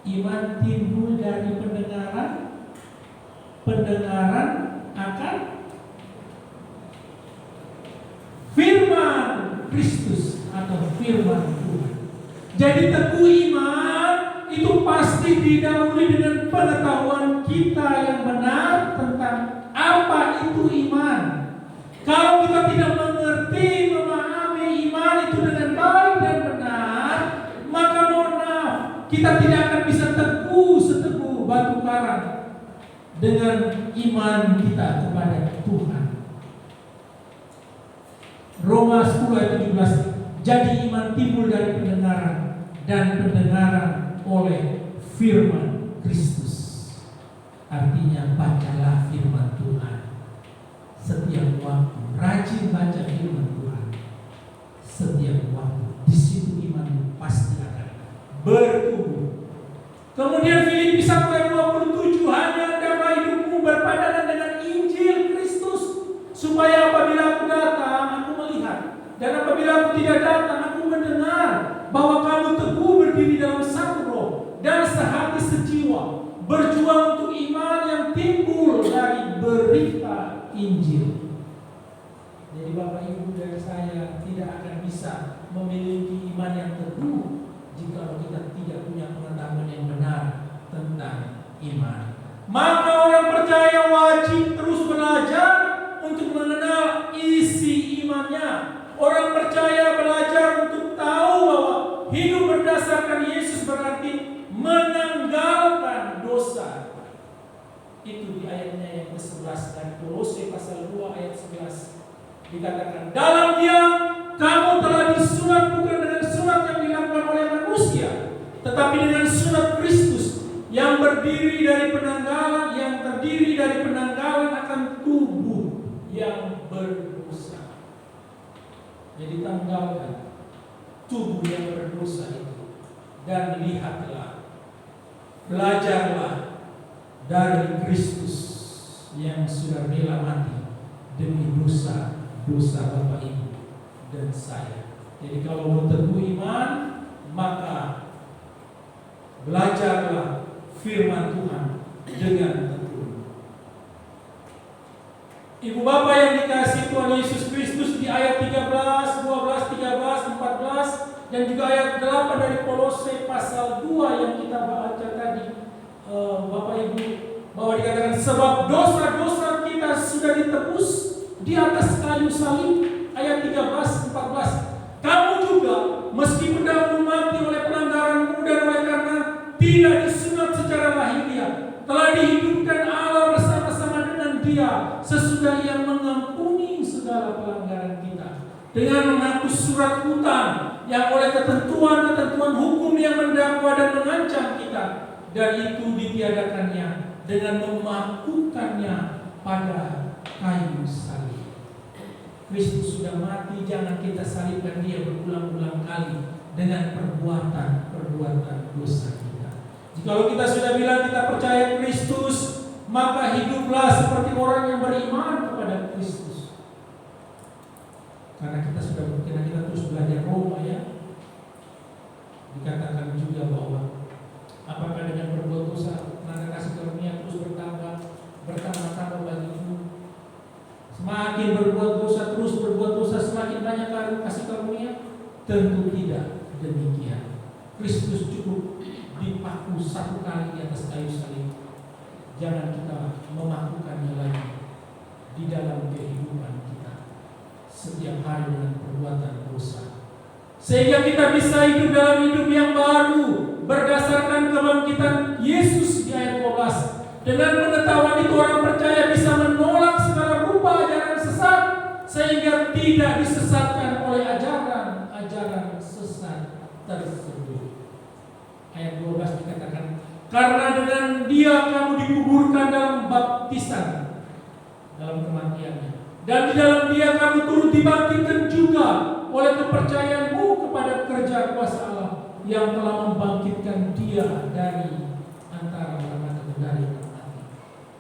Iman timbul dari pendengaran akan firman Kristus atau firman Tuhan. Jadi teguh iman itu pasti didahului dengan pengetahuan kita yang benar tentang apa itu iman. Kalau kita tidak mengerti, memahami iman itu dengan baik dan benar, maka mohon maaf, kita tidak akan bisa teguh seteguh batu karang dengan iman kita kepada Tuhan. Roma 10 ayat 17. Jadi iman timbul dari pendengaran, dan pendengaran oleh firman Kristus. Artinya bacalah firman Tuhan setiap waktu, rajin baca firman Tuhan setiap waktu. Di situ iman pasti akan bertumbuh. Kemudian Filipi 1 ayat 27, hanya hendaklah hidupmu berpadangan dengan Injil Kristus, supaya apabila aku datang, aku melihat, dan apabila aku tidak datang, aku mendengar bahwa kamu teguh berdiri dalam satu roh dan sehati sejiwa, berjuang untuk iman yang timbul dari berita Injil. Jadi Bapak Ibu dan saya tidak akan bisa memiliki iman yang teguh jika kita tidak punya pengetahuan yang benar tentang iman. Maka orang percaya wajib terus belajar untuk mengenal isi imannya. Orang percaya belajar untuk tahu bahwa hidup berdasarkan Yesus berarti menanggalkan dosa. Itu di ayatnya yang ke-11 dan Kolose pasal 2 ayat 11 dikatakan, dalam Dia kamu telah disunat bukan dengan sunat yang dilakukan oleh manusia, tetapi dengan sunat Kristus yang terdiri dari penanggalan akan tubuh yang Jadi tanggalkan tubuh yang berdosa itu dan lihatlah, belajarlah dari Kristus yang sudah rela mati demi dosa Bapak Ibu dan saya. Jadi kalau mau teguh iman, maka belajarlah firman Tuhan dengan tekun. Ibu Bapak yang dikasihi Tuhan Yesus Kristus, di ayat 13, 12, 13, 14 dan juga ayat 8 dari Kolose pasal 2 yang kita baca tadi, Bapak Ibu, bahwa dikatakan sebab dosa-dosa kita sudah ditebus di atas kayu salib. Ayat 13, 14. Kamu juga meskipun dahulu mati oleh pelanggaranmu dan oleh karena tidak disunat secara lahiriah, telah dihidupkan Allah bersama-sama dengan Dia sesudah Ia mengampuni segala pelanggaran kita dengan menghapus surat hutang yang oleh ketentuan-ketentuan hukum yang mendakwa dan mengancam kita, dan itu ditiadakannya dengan memakukannya pada kayu salib. Kristus sudah mati, jangan kita salibkan Dia berulang-ulang kali dengan perbuatan dosa kita. Jikalau kita sudah bilang kita percaya Kristus, maka hiduplah seperti orang yang beriman kepada Kristus. Karena kita terus belajar Roma ya. Dikatakan juga bahwa apakah dengan berbuat dosa tanda kasih karunia terus bertambah bagimu. Semakin berbuat dosa semakin banyak kasih karunia? Tentu tidak demikian. Kristus cukup dipaku satu kali di atas kayu salib. Jangan kita memakukannya lagi di dalam kehidupan kita setiap hari dengan perbuatan dosa, sehingga kita bisa hidup dalam hidup yang baru berdasarkan kebangkitan Yesus di ayat 12. Dengan pengetahuan itu orang percaya bisa menolak segala rupa ajaran sesat, sehingga tidak disesatkan oleh ajaran sesat tersebut. Ayat 12 dikatakan, karena dengan Dia kamu dikuburkan dalam baptisan, dalam kematiannya, dan di dalam Dia kamu turut dibangkitkan juga oleh kepercayaanmu kepada kerja kuasa Allah yang telah membangkitkan Dia dari antara orang mati.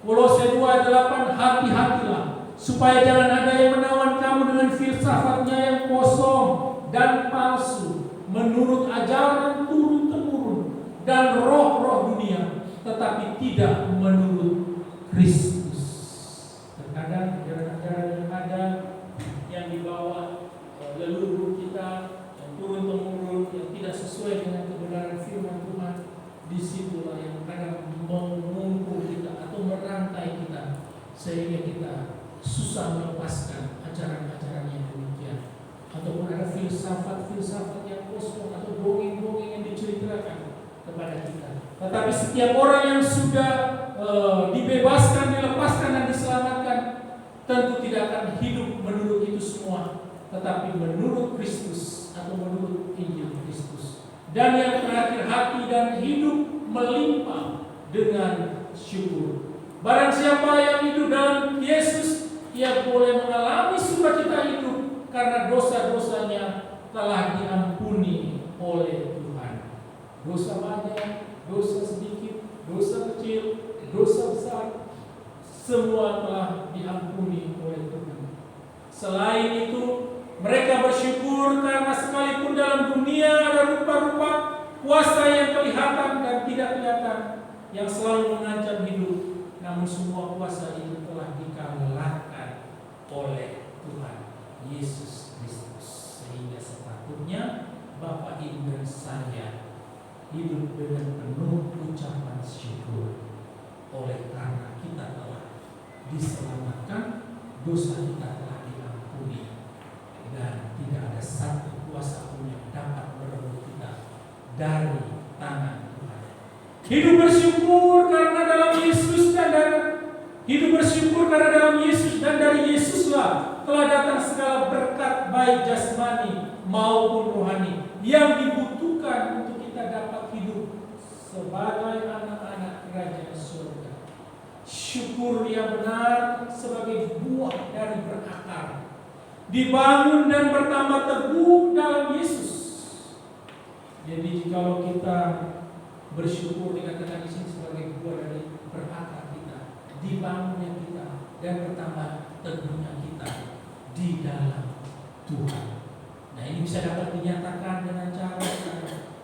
Kolose 2:8, hati-hatilah supaya jangan ada yang menawan kamu dengan filsafatnya yang kosong dan palsu, menurut ajaran turun-temurun dan roh-roh dunia, tetapi tidak menurut Kristus. Terkadang ajaran-ajaran yang ada yang dibawa leluhur kita, yang turun-temurun, yang tidak sesuai dengan kebenaran firman Tuhan, disitulah yang kadang mengungkur kita atau merantai kita, sehingga kita susah melepaskan ajaran-ajaran yang demikian. Ataupun ada filsafat-filsafat yang kosong atau dongeng-dongeng yang diceritakan kepada kita. Tetapi setiap orang yang sudah dibebaskan, dilepaskan dan diselamatkan, tentu tidak akan hidup menurut itu semua, tetapi menurut Kristus atau menurut Injil Kristus. Dan yang terakhir, hati dan hidup melimpah dengan syukur. Barang siapa yang hidup dalam Yesus, ia boleh mengalami sukacita hidup karena dosa-dosanya telah diampuni oleh Tuhan. Dosa banyak, dosa sedikit, dosa kecil, dosa besar, semua telah diampuni oleh Tuhan. Selain itu, mereka bersyukur karena sekalipun dalam dunia ada rupa-rupa kuasa yang kelihatan dan tidak kelihatan yang selalu mengancam hidup, namun semua kuasa itu telah dikalahkan oleh Tuhan Yesus Kristus. Sehingga sepatutnya Bapak Ibu dan saya hidup dengan penuh ucapan syukur oleh karena kita telah diselamatkan, dosa kita telah diampuni, dan tidak ada satu kuasa pun yang dapat merebut kita dari tangan Tuhan. Hidup bersyukur karena dalam Yesus dan dari Yesuslah telah datang segala berkat baik jasmani maupun rohani yang dibutuhkan untuk kita dapat hidup sebagai anak-anak kerajaan surga. Syukur yang benar sebagai buah dari berakar, dibangun dan bertambah teguh dalam Yesus. Jadi jikalau kita bersyukur dikatakan di sini sebagai buah dari berkata kita, dibangunnya kita dan bertambah teguhnya kita di dalam Tuhan. Nah, ini bisa dapat dinyatakan dengan cara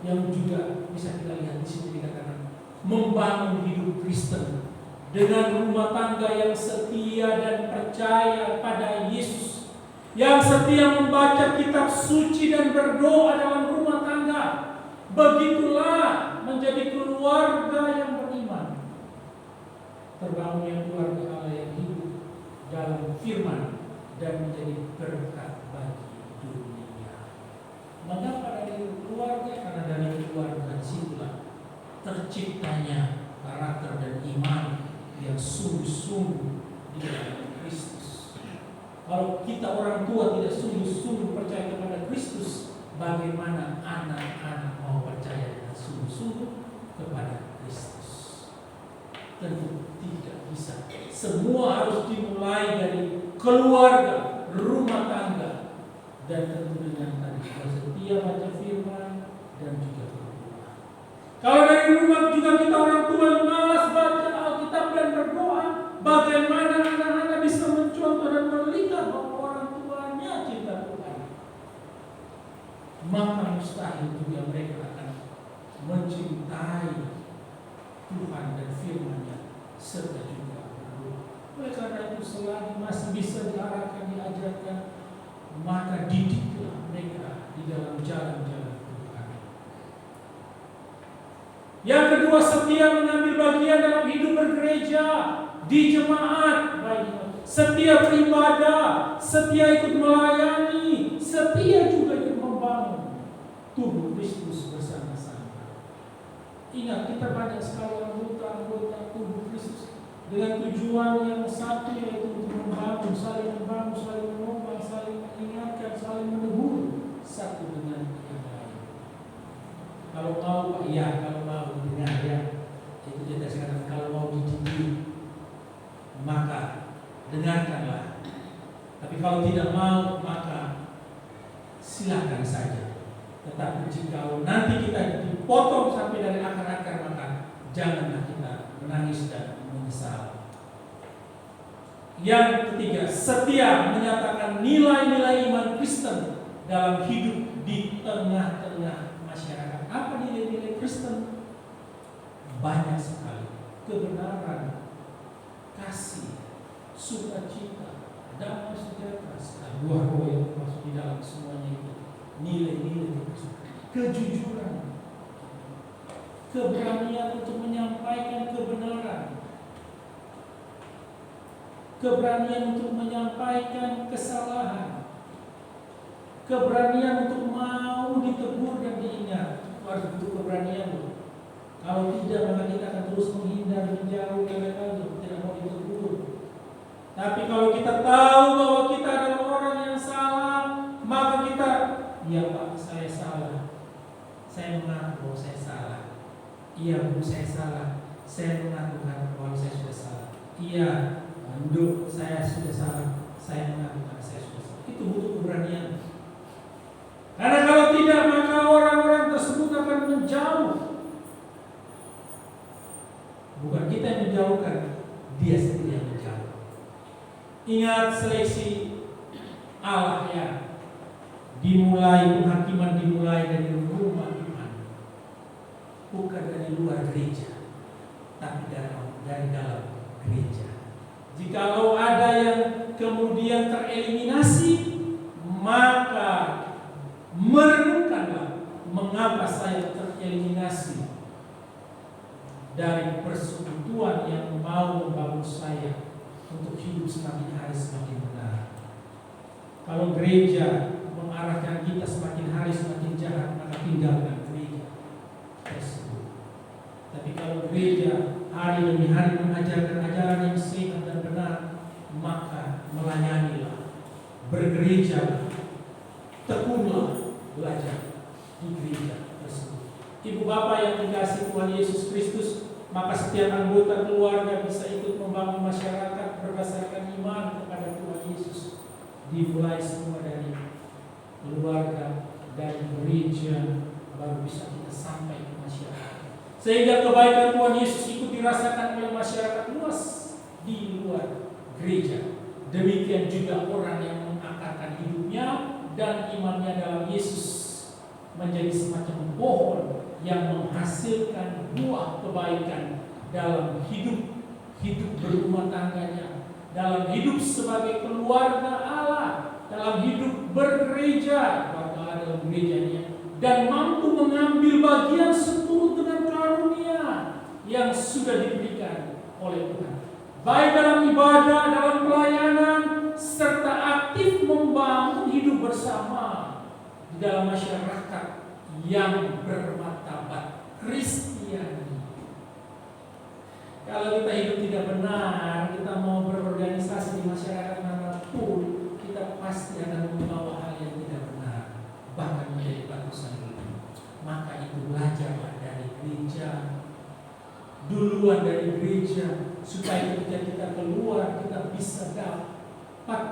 yang juga bisa kita lihat di sini dikatakan membangun hidup Kristen dengan rumah tangga yang setia dan percaya pada Yesus, yang setia membaca kitab suci dan berdoa dalam rumah tangga. Begitulah menjadi keluarga yang beriman. Terbangunnya keluarga Allah yang hidup dalam firman dan menjadi berkat bagi dunia. Mengapa dari keluarga? Karena dari keluarga disitulah terciptanya karakter dan iman yang sungguh-sungguh di dalam Kristus. Kalau kita orang tua tidak sungguh-sungguh percaya kepada Kristus, bagaimana anak-anak mau percaya dengan sungguh-sungguh kepada Kristus? Tentu tidak bisa. Semua harus dimulai dari keluarga, rumah tangga, dan tentu dengan tadi setia baca firman dan juga berdoa. Kalau dari rumah juga kita orang tua malas baca Alkitab dan berdoa, bagaimana anak-anak bisa mencontoh dan melihat bahwa orang tuanya cinta Tuhan? Maka mustahil juga mereka akan mencintai Tuhan dan firman-Nya serta juga berdoa. Oleh karena itu selagi masih bisa diarahkan, diajarkan, maka didiklah mereka di dalam jalan-jalan Tuhan. Yang kedua, setia mengambil bagian dalam hidup bergereja, di jemaat, baik setia beribadah, setia ikut melayani, setia juga ikut membangun tubuh Kristus bersama-sama. Ingat, kita banyak sekali anggota tubuh Kristus dengan tujuan yang satu, yaitu untuk membangun, saling menopang, saling mengingatkan, saling menegur satu dengan yang lain. Kalau mau Pak, ya, kalau mau dengar ya, itu dia katakan kalau mau dididik, maka dengarkanlah. Tapi kalau tidak mau, maka silakan saja. Tetapi jika nanti kita dipotong sampai dari akar-akar, maka janganlah kita menangis dan menyesal. Yang ketiga, setia menyatakan nilai-nilai iman Kristen dalam hidup di tengah-tengah masyarakat. Apa nilai-nilai Kristen? Banyak sekali. Kebenaran, kasih, sukacita, damai sejahtera, buah-buah yang masuk di dalam semuanya itu. Nilai-nilai kejujuran, keberanian untuk menyampaikan kebenaran, keberanian untuk menyampaikan kesalahan, keberanian untuk mau ditegur dan diingat. Harus butuh keberanian. Kalau tidak, maka kita akan terus menghindar, menjauh, tidak mau ditegur. Tapi kalau kita tahu bahwa kita adalah orang yang salah, maka kita, ya Pak, saya salah. Saya mengaku bahwa saya salah. Iya Bu, saya salah. Saya mengakukan bahwa saya sudah salah. Iya, Nduk, saya sudah salah. Saya mengakukan saya sudah salah. Itu butuh keberanian. Karena kalau tidak, maka orang-orang tersebut akan menjauh. Bukan kita yang menjauhkan, dia sendiri yang menjauh. Ingat seleksi Allah ya. Dimulai, penghakiman dimulai dari rumah Tuhan, bukan dari luar gereja, tapi dari dalam gereja. Jikalau ada yang kemudian tereliminasi, maka merenungkanlah mengapa saya tereliminasi dari persekutuan yang mau membangun saya untuk hidup semakin hari semakin benar. Kalau gereja mengarahkan kita semakin hari semakin jahat, maka tinggalkan gereja tersebut. Tapi kalau gereja hari demi hari mengajarkan ajaran yang sehat dan benar, maka melayanilah, bergereja, tekunlah belajar di gereja tersebut. Ibu bapak yang dikasihi Tuhan Yesus Kristus, maka setiap anggota keluarga bisa ikut membangun masyarakat berdasarkan iman kepada Tuhan Yesus. dimulai semua dari keluarga, dari gereja, baru bisa kita sampai ke masyarakat. Sehingga kebaikan Tuhan Yesus ikut dirasakan oleh masyarakat luas di luar gereja. Demikian juga orang yang mengakarkan hidupnya dan imannya dalam Yesus menjadi semacam pohon yang menghasilkan buah kebaikan dalam hidup berumah tangganya, dalam hidup sebagai keluarga Allah, dalam hidup bergereja, keluarga Allah dalam gerejanya, dan mampu mengambil bagian seturut dengan karunia yang sudah diberikan oleh Tuhan, baik dalam ibadah, dalam pelayanan, serta aktif membangun hidup bersama di dalam masyarakat yang bermartabat Kristiani. Kalau kita hidup tidak benar, kita mau berorganisasi di masyarakat manapun, kita pasti akan membawa hal yang tidak benar, bahkan menjadi batu sandungan. Maka itu belajarlah dari gereja, duluan dari gereja, supaya ketika kita keluar kita bisa dapat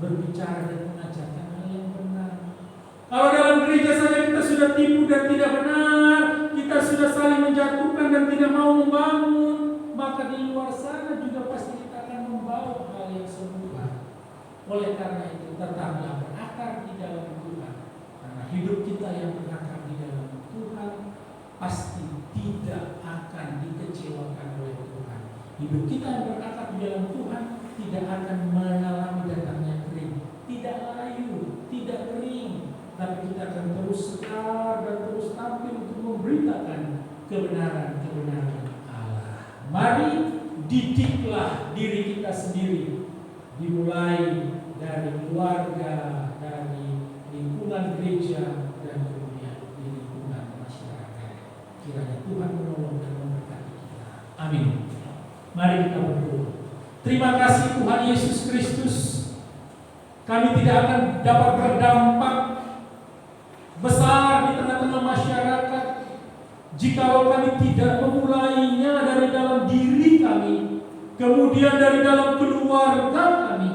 berbicara dan mengajarkan hal yang benar. Kalau dalam gereja saja kita sudah tipu dan tidak benar, kita sudah saling menjatuhkan dan tidak mau membangun, maka di luar sana juga pasti kita akan membawa hal yang serupa. Oleh karena itu, tetaplah berakar di dalam Tuhan. Karena hidup kita yang berakar di dalam Tuhan pasti tidak akan dikecewakan oleh Tuhan. Hidup kita yang berakar di dalam Tuhan tidak akan mengalami datangnya kering, tidak layu, tidak kering, tapi kita akan terus segar dan terus tampil untuk memberitakan kebenaran-kebenaran Allah. Mari didiklah diri kita sendiri, dimulai dari keluarga, dari lingkungan gereja, dan kemudian di lingkungan masyarakat. Kiranya Tuhan menolong dan memberkati kita. Amin. Mari kita berdoa. Terima kasih Tuhan Yesus Kristus. Kami tidak akan dapat berdampak besar di tengah-tengah masyarakat jikalau kami tidak memulainya dari dalam diri kami, kemudian dari dalam keluarga kami,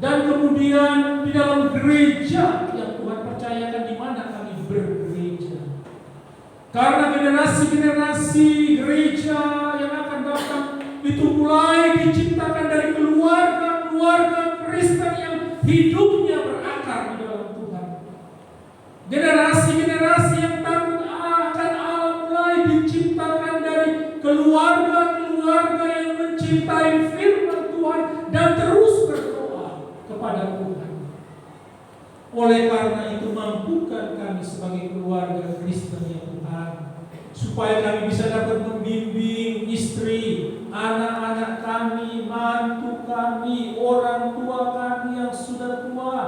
dan kemudian di dalam gereja yang Tuhan percayakan di mana kami bergereja. Karena generasi-generasi gereja yang akan datang itu mulai diciptakan dari keluarga-keluarga Kristen yang hidupnya berakar di dalam Tuhan. Generasi-generasi yang takut akan Allah mulai diciptakan dari keluarga-keluarga yang mencintai firman Tuhan dan terus berdoa kepada Tuhan. Oleh karena itu, mampukan kami sebagai keluarga Kristen ya Tuhan, supaya kami bisa dapat membimbing istri, anak-anak kami, mantu kami, orang tua kami yang sudah tua,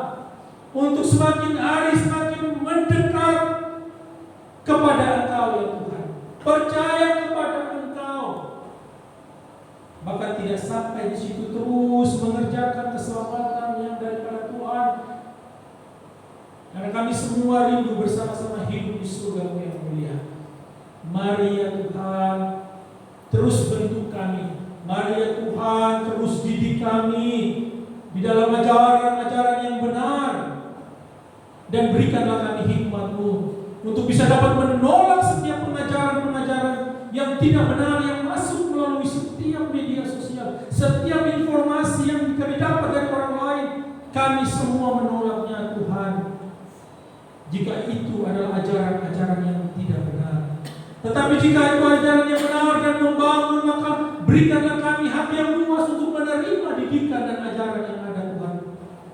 untuk semakin hari semakin mendekat kepada Engkau ya Tuhan, percaya kepada Engkau, bahkan tidak sampai di situ, terus mengerjakan keselamatan yang daripada Tuhan, karena kami semua rindu bersama-sama hidup di surga yang mulia. Mari ya Tuhan, terus bentuk kami. Mari ya Tuhan, terus didik kami di dalam ajaran-ajaran yang benar, dan berikanlah kami hikmat-Mu untuk bisa dapat menolak setiap pengajaran-pengajaran yang tidak benar yang masuk melalui setiap media sosial, setiap informasi yang kami dapat dari orang lain. Kami semua menolaknya Tuhan, jika itu adalah ajaran-ajaran yang tidak benar. Tetapi jika itu ajaran yang benar dan membangun, maka berikanlah kami hati yang luas untuk menerima didikan dan ajaran yang ada Tuhan,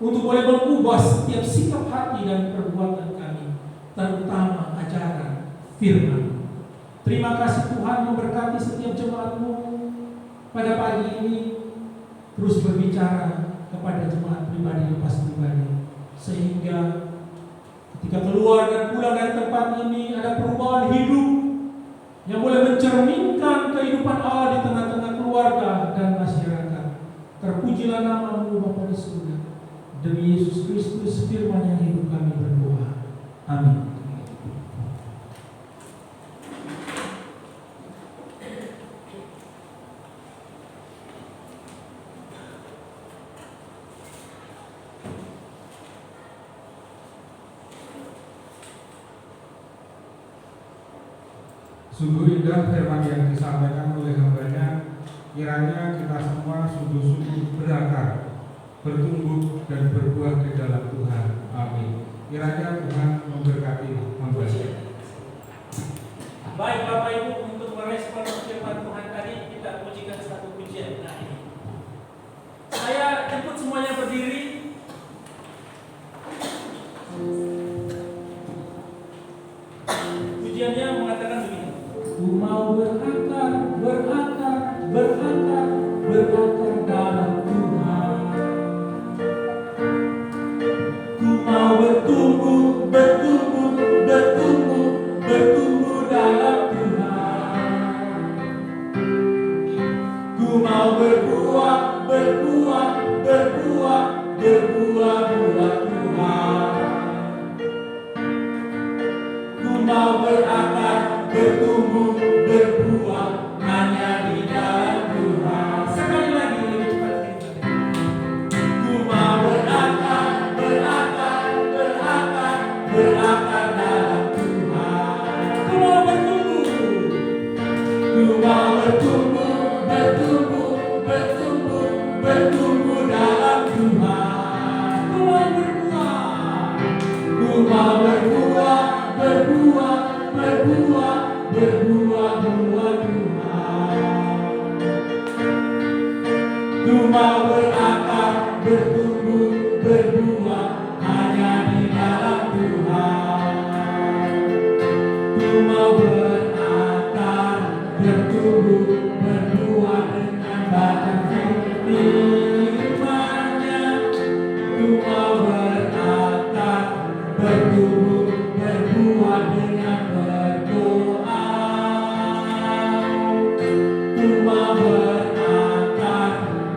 untuk boleh mengubah setiap sikap hati dan perbuatan kami, terutama ajaran firman. Terima kasih Tuhan, memberkati setiap jemaat-Mu pada pagi ini. Terus berbicara kepada jemaat pribadi lepas pribadi, sehingga ketika keluar dan pulang dari tempat ini ada perubahan hidup yang boleh mencerminkan kehidupan Allah di tengah-tengah keluarga dan masyarakat. Terpujilah nama-Mu Bapa di surga. Demi Yesus Kristus firman yang hidup kami berdoa. Amin. Sungguh indah firman yang disampaikan oleh hambanya. Kiranya kita semua sungguh-sungguh berakar, bertumbuh dan berbuah di dalam Tuhan. Amin. Kiranya Tuhan memberkati hambanya. Baik Bapak Ibu, untuk merespon firman Tuhan tadi kita pujikan satu pujian. Nah ini, saya jemput semuanya berdiri. Pujiannya mengatakan begini: Ku mau berakar, berakar, berakar, berakar dalam Tuhan. Ku mau bertumbuh, bertumbuh, bertumbuh, bertumbuh dalam Tuhan. Ku mau berbuah, berbuah, berbuah, berbuah buat Tuhan. Ku mau berakar, bertumbuh, berbuah hanya di dalam Tuhan. Sekali lagi lebih cepat. Ku mau berakar, berakar, berakar, berakar dalam Tuhan. Ku mau bertumbuh. Ku mau bertumbuh, bertumbuh, bertumbuh, bertumbuh dalam Tuhan. Ku mau berbuah. Ku mau berbuah, berbuah, berbuah, berbuah buat Tuhan. Ku mau berakar, bertumbuh, berbuah hanya di dalam Tuhan. Ku mau berakar, bertumbuh, berbuah dengan batang firman-Nya. Ku mau berakar, bertumbuh, berbuah dengan berdoa. Ku mau berakar,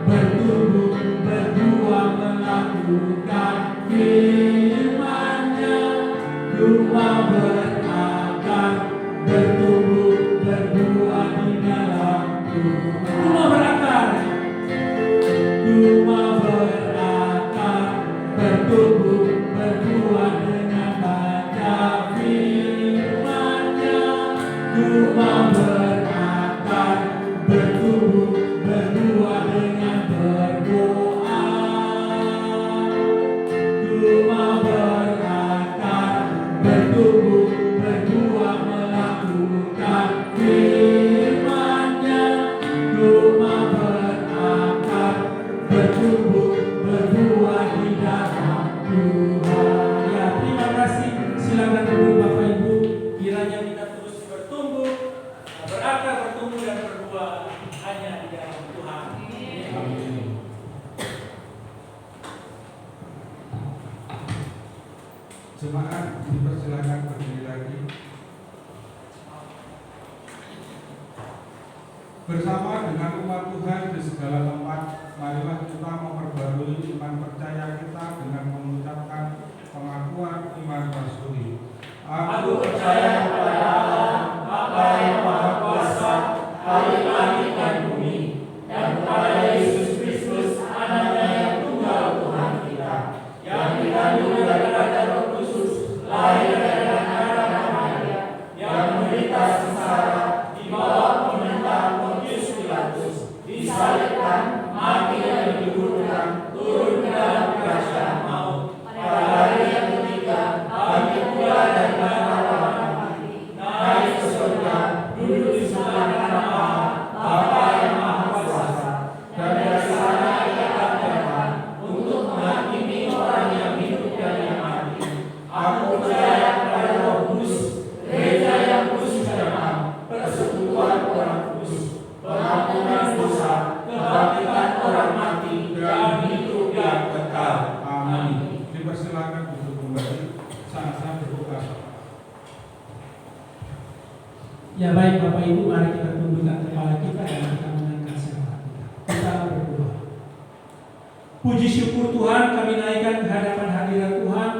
bertumbuh, berbuah melakukan firman-Nya. Ku mau berakar, bertumbuh, berbuah di dalam Tuhan. Ku mau berakar. Ku mau berakar, bertumbuh, berbuah dengan baca firman-Nya. Ku mau berakar, bertumbuh, berbuah dengan berdoa. Ku mau berakar, bertumbuh, berbuah melakukan firman-Nya. Ku mau berakar, bertumbuh, berbuah di dalam Tuhan. Ya, terima kasih. Silakan duduk Bapak Ibu. Kiranya kita terus bertumbuh, berakar, bertumbuh dan berbuah hanya di dalam Tuhan. Amin. Jemaat dipersilakan berdiri lagi. Bersama dengan umat Tuhan di segala tempat, marilah kita memperbarui iman percaya kita dengan mengucapkan pengakuan iman rasuli. Aku percaya kepada Allah, Bapa yang Maha Kuasa, Khalik langit dan bumi, dan kepada Yesus Kristus, Anaknya yang tunggal Tuhan kita, yang dikandung daripada Roh Kudus, lahir dari darah Maria, yang menderita sengsara di bawah pemerintahan Pontius Pilatus, disalibkan, mati dan dikuburkan, turun ke dalam kerajaan maut. Pada hari yang ketiga, bangkit pula dari antara orang mati, naik ke surga, duduk di sebelah kanan Allah, Bapa yang Maha Kuasa, dan dari sana Ia akan datang untuk menghakimi orang yang hidup dan yang mati. Aku percaya kepada Roh Kudus, gereja yang kudus dan am, persekutuan orang kudus, pengampunan dosa, kebangkitan orang mati, dan hidup yang kekal. Amin. Dipersilakan untuk kembali saat-saat berbuka. Ya baik Bapak Ibu, mari kita tundukkan kepala kita dan kita menaikkan syafaat kita. Kita berdoa. Puji syukur Tuhan kami naikkan ke hadapan hadirat Tuhan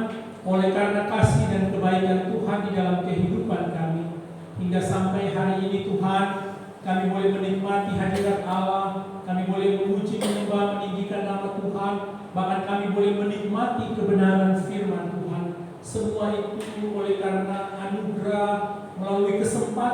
oleh karena kasih dan kebaikan Tuhan di dalam kehidupan kami. Hingga sampai hari ini Tuhan, kami boleh menikmati hadirat Allah, kami boleh memuji, menyembah, meninggikan nama Tuhan, bahkan kami boleh menikmati kebenaran firman Tuhan. Semua itu oleh karena anugerah melalui kesempatan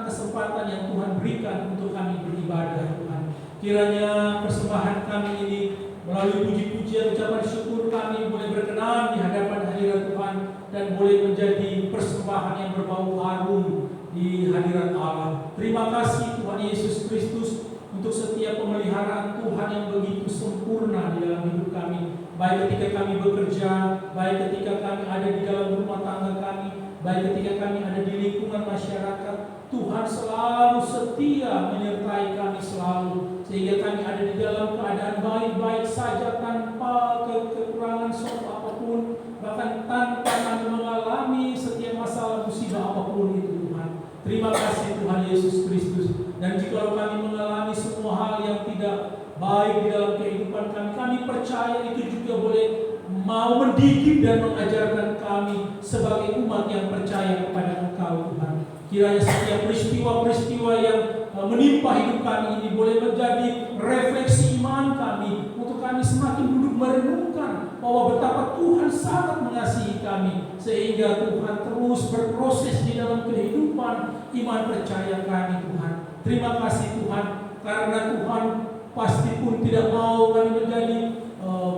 kesempatan yang Tuhan berikan untuk kami beribadah Tuhan. Kiranya persembahan kami ini melalui puji-pujian ucapan syukur kami boleh berkenan di hadapan hadirat Tuhan dan boleh menjadi persembahan yang berbau harum di hadirat Allah. Terima kasih Tuhan Yesus Kristus untuk setiap pemeliharaan Tuhan yang begitu sempurna di dalam hidup kami. Baik ketika kami bekerja, baik ketika kami ada di dalam rumah tangga kami, baik ketika kami ada di lingkungan masyarakat, Tuhan selalu setia menyertai kami selalu, sehingga kami ada di dalam keadaan baik-baik saja tanpa kekurangan suatu apapun, bahkan tanpa kami mengalami setiap masalah musibah apapun itu Tuhan. Terima kasih Tuhan Yesus Kristus. Dan jika kami mengalami semua hal yang tidak baik di dalam kehidupan kami, kami percaya itu juga boleh mau mendidik dan mengajarkan kami sebagai umat yang percaya kepada Engkau Tuhan. Kiranya setiap peristiwa-peristiwa yang menimpa hidup kami ini boleh menjadi refleksi iman kami, untuk kami semakin duduk merenungkan bahwa betapa Tuhan sangat mengasihi kami, sehingga Tuhan terus berproses di dalam kehidupan iman percaya kami Tuhan. Terima kasih Tuhan, karena Tuhan pasti pun tidak mau kami menjadi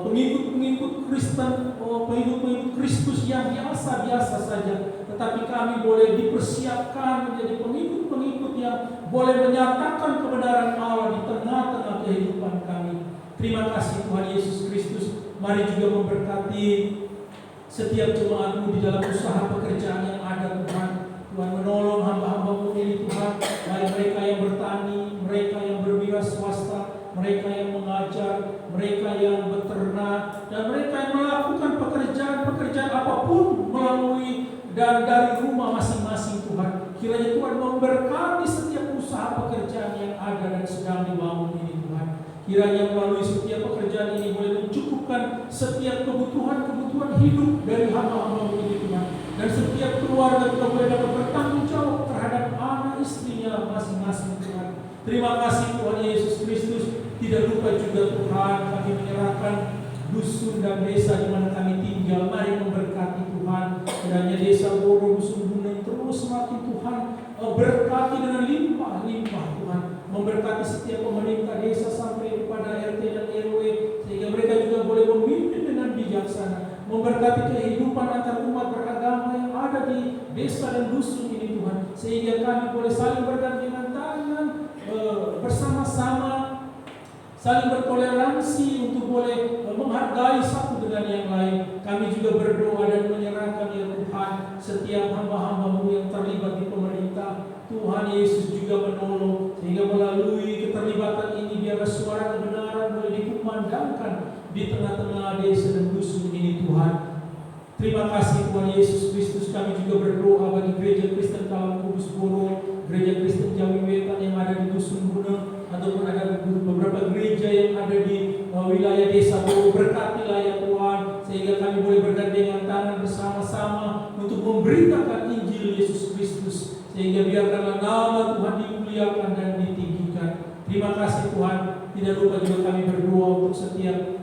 pengikut-pengikut Kristen, pengikut-pengikut Kristus yang biasa-biasa saja, tetapi kami boleh dipersiapkan menjadi pengikut-pengikut yang boleh menyatakan kebenaran Allah di tengah-tengah kehidupan kami. Terima kasih Tuhan Yesus Kristus. Mari juga memberkati setiap jemaat-Mu di dalam usaha pekerjaan yang ada Tuhan. Tuhan menolong hamba-hamba-Mu ini Tuhan, baik mereka yang bertani, mereka yang berwira swasta, mereka yang mengajar, mereka yang beternak, dan mereka yang melakukan pekerjaan-pekerjaan apapun melalui dan dari rumah masing-masing Tuhan. Kiranya Tuhan memberkati setiap usaha pekerjaan yang ada dan sedang dibangun ini Tuhan. Kiranya melalui setiap pekerjaan ini boleh mencukupkan setiap kebutuhan-kebutuhan hidup dari hamba-hamba ini Tuhan. Dan setiap keluarga juga boleh dapat bertanggung jawab terhadap anak istrinya masing-masing Tuhan. Terima kasih Tuhan Yesus Kristus. Tidak lupa juga Tuhan, kami menyerahkan dusun dan desa di mana kami tinggal. Mari memberkati Tuhan. Kiranya desa Boro, dusun Gunung terus semakin Tuhan berkati dengan limpah-limpah Tuhan. Memberkati setiap pemerintah desa sampai kepada RT dan RW, sehingga mereka juga boleh memimpin dengan bijaksana. Memberkati kehidupan antar umat beragama yang ada di desa dan dusun ini Tuhan, sehingga kami boleh saling bergandengan tangan, bersama-sama, saling bertoleransi untuk boleh menghargai satu dengan yang lain. Kami juga berdoa dan menyerahkan ya Tuhan setiap hamba-hamba-Mu yang terlibat di pemerintah. Tuhan Yesus juga menolong, sehingga melalui keterlibatan ini biar suara kebenaran boleh dikumandangkan di tengah-tengah desa dan dusun ini Tuhan. Terima kasih Tuhan Yesus Kristus. Kami juga berdoa bagi Gereja Kristen Kalam Kudus Boro, Gereja Kristen Jawi Wetan yang ada di dusun Gunung, ataupun ada beberapa gereja yang ada di wilayah desa Boro. Berkatilah ya Tuhan, sehingga kami boleh bergandengan tangan bersama-sama untuk memberitakan Injil Yesus Kristus, sehingga biarkanlah nama Tuhan dimuliakan dan ditinggikan. Terima kasih Tuhan. Tidak lupa juga kami berdoa untuk setiap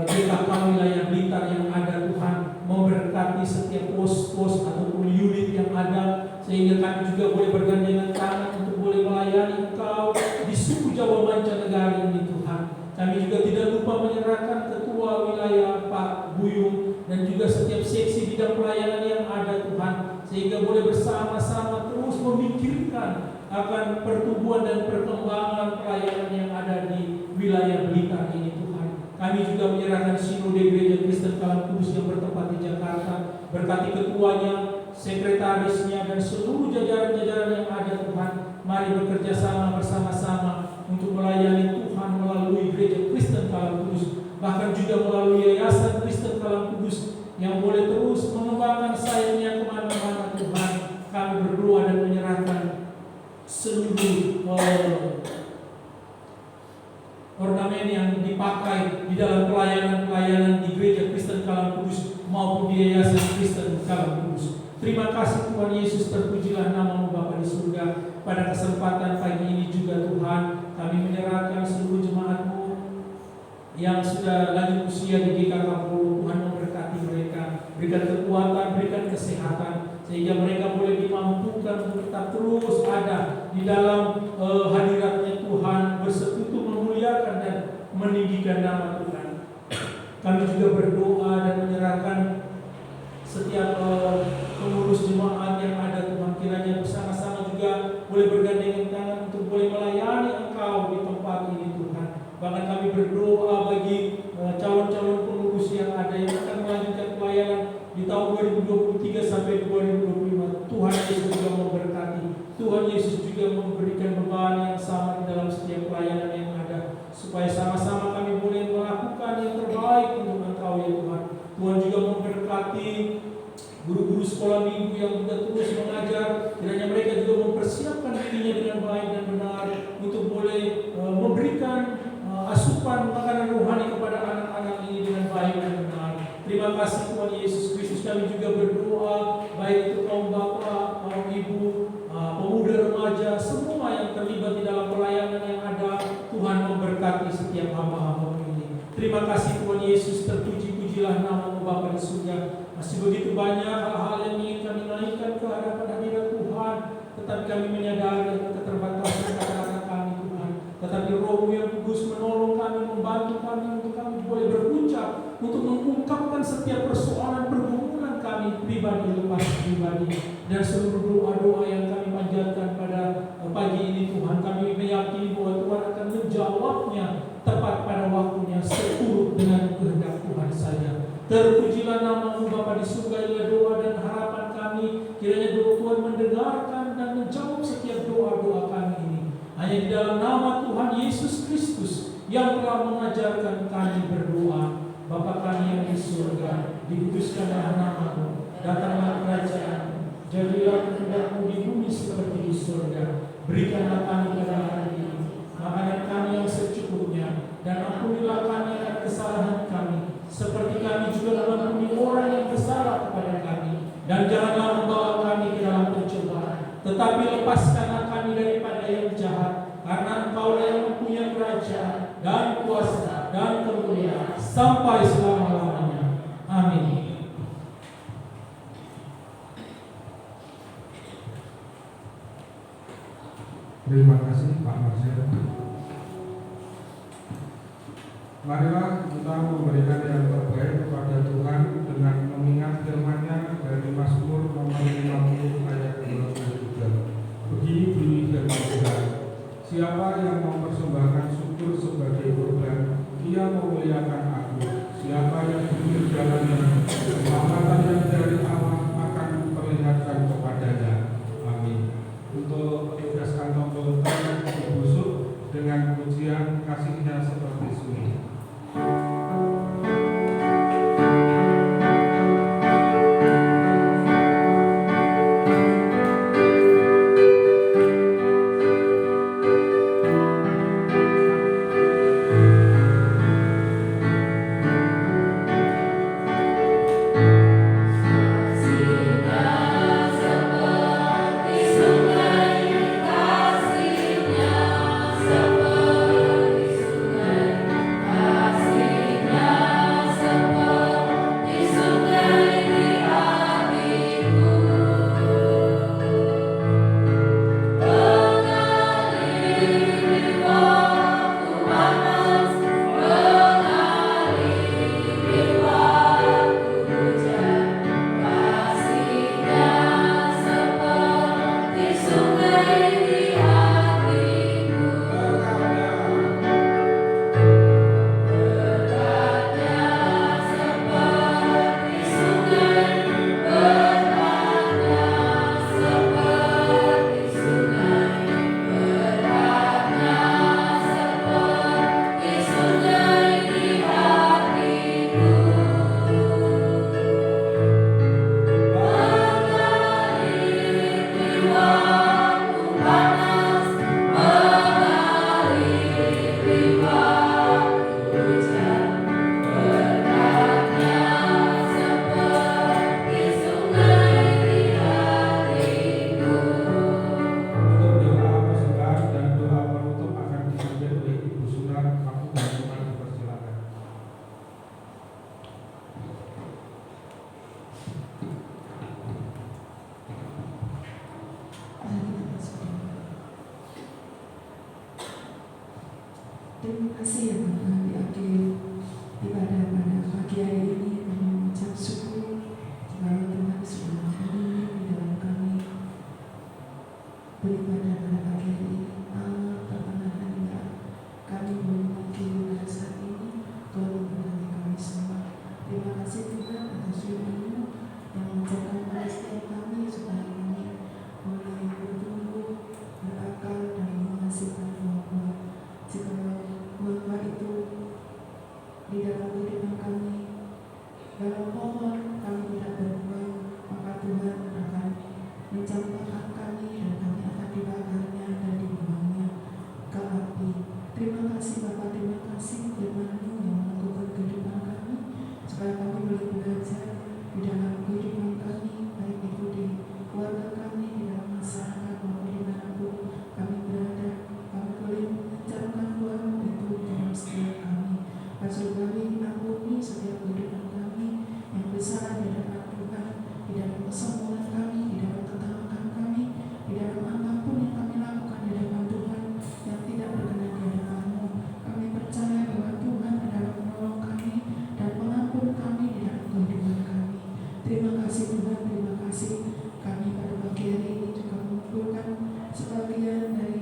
DKK wilayah Blitar yang ada Tuhan, memberkati setiap pos-pos ataupun unit yang ada, sehingga kami juga boleh bergandengan tangan untuk boleh melayani Engkau di suku Jawa mancanegara ini Tuhan. Kami juga tidak lupa menyerahkan ketua wilayah Pak Buyung dan juga setiap seksi bidang pelayanan yang ada Tuhan, sehingga boleh bersama-sama terus memikirkan akan pertumbuhan dan perkembangan pelayanan yang ada di wilayah Blitar ini Tuhan. Kami juga menyerahkan Sinode Gereja Kristen Kalam Kudus yang bertempat di Jakarta. Berkati ketuanya, sekretarisnya, dan seluruh jajaran-jajaran yang ada Tuhan. Mari bekerja sama bersama-sama untuk melayani Tuhan melalui Gereja Kristen Kalam Kudus, bahkan juga melalui Yayasan Kristen Kalam Kudus yang boleh terus mengembangkan sayapnya kemana-mana Tuhan. Kami berdoa dan menyerahkan seluruh ornamen yang dipakai di dalam pelayanan-pelayanan di Gereja Kristen Kalam Kudus maupun di Yayasan Kristen Kalam Kudus. Terima kasih Tuhan Yesus, terpujilah nama-Mu Bapa di surga. Pada kesempatan pagi ini juga Tuhan, kami menyerahkan seluruh jemaat-Mu yang sudah lanjut usia di GKK Boro. Tuhan memberkati mereka, berikan kekuatan, berikan kesehatan, sehingga mereka boleh dimampukan untuk tetap terus ada juga memberikan beban yang sama di dalam setiap pelayanan yang ada, supaya sama-sama kami boleh melakukan yang terbaik untuk Engkau ya Tuhan. Tuhan juga memberkati guru-guru sekolah minggu yang juga terus mengajar, kiranya mereka juga mempersiapkan dirinya dengan baik dan benar untuk boleh memberikan asupan makanan rohani kepada anak-anak ini dengan baik dan benar. Terima kasih Tuhan Yesus Kristus. Kami juga berdoa baik itu kaum bapak, kaum ibu, pemuda remaja, semua yang terlibat di dalam pelayanan yang ada. Tuhan memberkati setiap hamba-hamba ini. Terima kasih Tuhan Yesus. Terpuji-pujilah nama-Mu Bapa di surga. Masih begitu banyak hal-hal yang ingin kami naikkan ke hadapan hadirat Tuhan, tetapi kami menyadari keterbatasan kata-kata kami Tuhan. Tetapi Roh-Mu yang kudus menolong kami, membantu kami untuk kami boleh berucap, untuk mengungkapkan setiap persoalan pergumulan kami pribadi lepas pribadi, dan seluruh doa-doa yang kami panjatkan pada pagi ini Tuhan. Kami meyakini bahwa Tuhan akan menjawabnya tepat pada waktunya seturut dengan kehendak Tuhan saja. Terpujilah nama-Mu Bapa di surga. Inilah doa dan harapan kami. Kiranya doa Tuhan mendengarkan dan menjawab setiap doa-doa kami ini. Hanya di dalam nama Tuhan Yesus Kristus yang telah mengajarkan kami berdoa. Bapa kami yang di surga, dikuduskanlah nama-Mu, datanglah kerajaan-Mu, jadilah kehendak-Mu di bumi seperti di surga. Berikanlah kami pada hari ini makanan kami yang secukupnya, dan ampunilah kami akan kesalahan kami, seperti kami juga mengampuni orang yang bersalah kepada kami. Dan janganlah membawa kami ke dalam pencobaan, tetapi lepaskanlah kami daripada yang jahat, karena Engkau-Lah yang mempunyai kerajaan dan kuasa dan kemuliaan sampai selama-lamanya. Amin. Terima kasih Pak Marcel. Marilah kita memberikan yang terbaik kepada Tuhan dengan mengingat firman-Nya dari Mazmur nomor 50 ayat 23. Begini bunyi firman Tuhan: Siapa yang mempersembahkan syukur sebagai korban, ia memuliakan Aku. Siapa yang jujur jalannya, keselamatan yang dari Allah akan diperlihatkan kepadanya. Amin. Untuk tugas kantong golongan dibusuk dengan pujian kasihnya seperti sunyi. Terima kasih ya Tuhan, di akhir ibadah pada pagi hari ini kami mengucap syukur bahwa Tuhan sudah hadir di dalam kami beribadah pada pagi hari ini. Allah pertengahan hingga kami belum lagi pada saat ini, Tuhan memberkati kami semua. Terima kasih Tuhan atas firman-Mu yang mengajarkan pada setiap kami supaya kami boleh bertumbuh, berakar menyediakan kami dan kami akan dibakarnya dan dibuangnya ke api. Terima kasih Bapa, terima kasih firman-Mu yang menentukan kehidupan kami, supaya kami boleh belajar di dalam kehidupan kami, baik itu di keluarga kami, di dalam masyarakat maupun dimanapun kami berada. Kami boleh menjalankan Tuhan itu dalam setiap kami. Pasal kami ampuni setiap kehidupan kami yang bersalah di hadapan Tuhan, di dalam kesombongan kami, di dalam ketawakan kami, di dalam apapun yang kami lakukan di hadapan Tuhan yang tidak berkenan di hadapan-Mu. Kami percaya bahwa Tuhan adalah menolong kami dan mengampuni kami di dalam kehidupan kami. Terima kasih Tuhan, terima kasih. Kami pada pagi hari ini juga mengumpulkan sebagian dari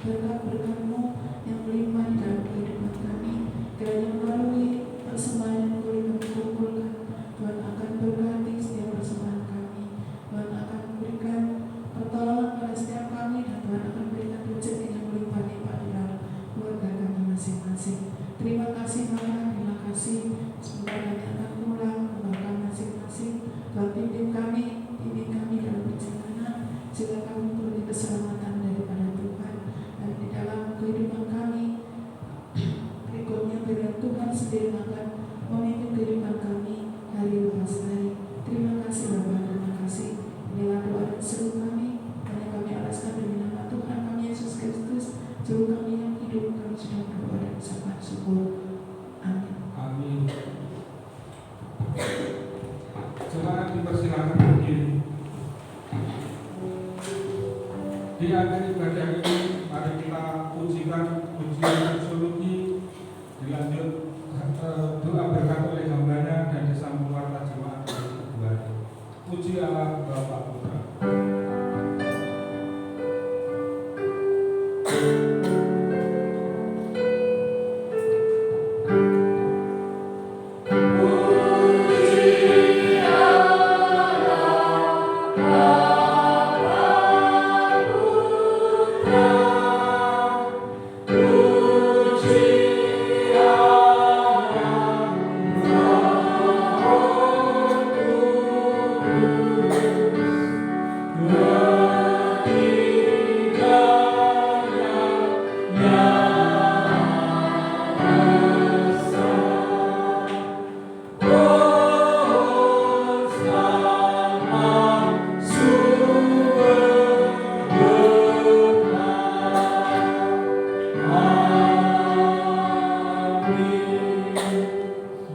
berkat-berkat-Mu yang melimpah di dalam kehidupan kami. Kiranya melalui persembahan yang boleh kami kumpulkan, Tuhan akan berkati setiap persembahan kami. Tuhan akan memberikan pertolongan pada setiap kami, dan Tuhan akan berikan rezeki yang melimpah-limpah di dalam keluarga kami masing-masing. Terima kasih Bapa, terima kasih. Semoga kami akan pulang kembangkan masing-masing. Tuhan pimpin kami dalam perjalanan, sehingga kami memperoleh keselamatan daripada Tuhan. Dan di dalam kehidupan kami berikutnya, biar Tuhan sendiri akan memimpin kehidupan kami hari lepas hari. Terima kasih Bapa, terima kasih. Inilah doa dan seru kami, hanya kami alaskan demi nama Tuhan kami Yesus Kristus, Juru kami yang hidup. Kami sudah berdoa dan ucapkan syukur. Amin. Amin. Jemaat dipersilakan berdiri. Di akhir ibadah ini, mari kita pujikan pujian doksologi, dilanjut doa berkat oleh hambanya dan disambung warta jemaat dari kedua. Puji Allah Bapa Putra.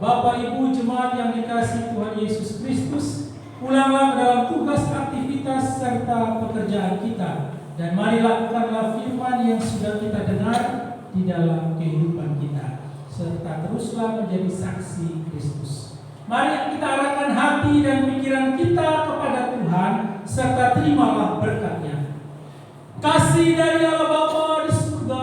Bapak Ibu jemaat yang dikasihi Tuhan Yesus Kristus, pulanglah ke dalam tugas, aktivitas, serta pekerjaan kita, dan mari lakukanlah firman yang sudah kita dengar di dalam kehidupan kita, serta teruslah menjadi saksi Kristus. Mari kita arahkan hati dan pikiran kita kepada Tuhan, serta terimalah berkat-Nya. Kasih dari Allah Bapa di surga,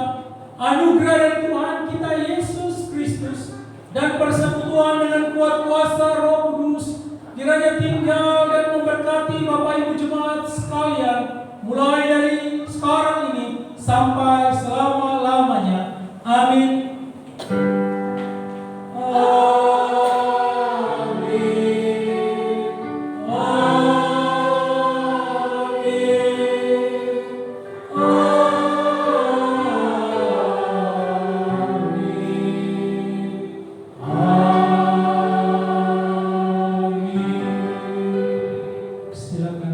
anugerah dari Tuhan kita Yesus Kristus, dan persekutuan dengan kuat kuasa Roh Kudus kiranya tinggal dan memberkati Bapak Ibu jemaat sekalian, mulai dari sekarang ini sampai selama-lamanya. Amin. Silakan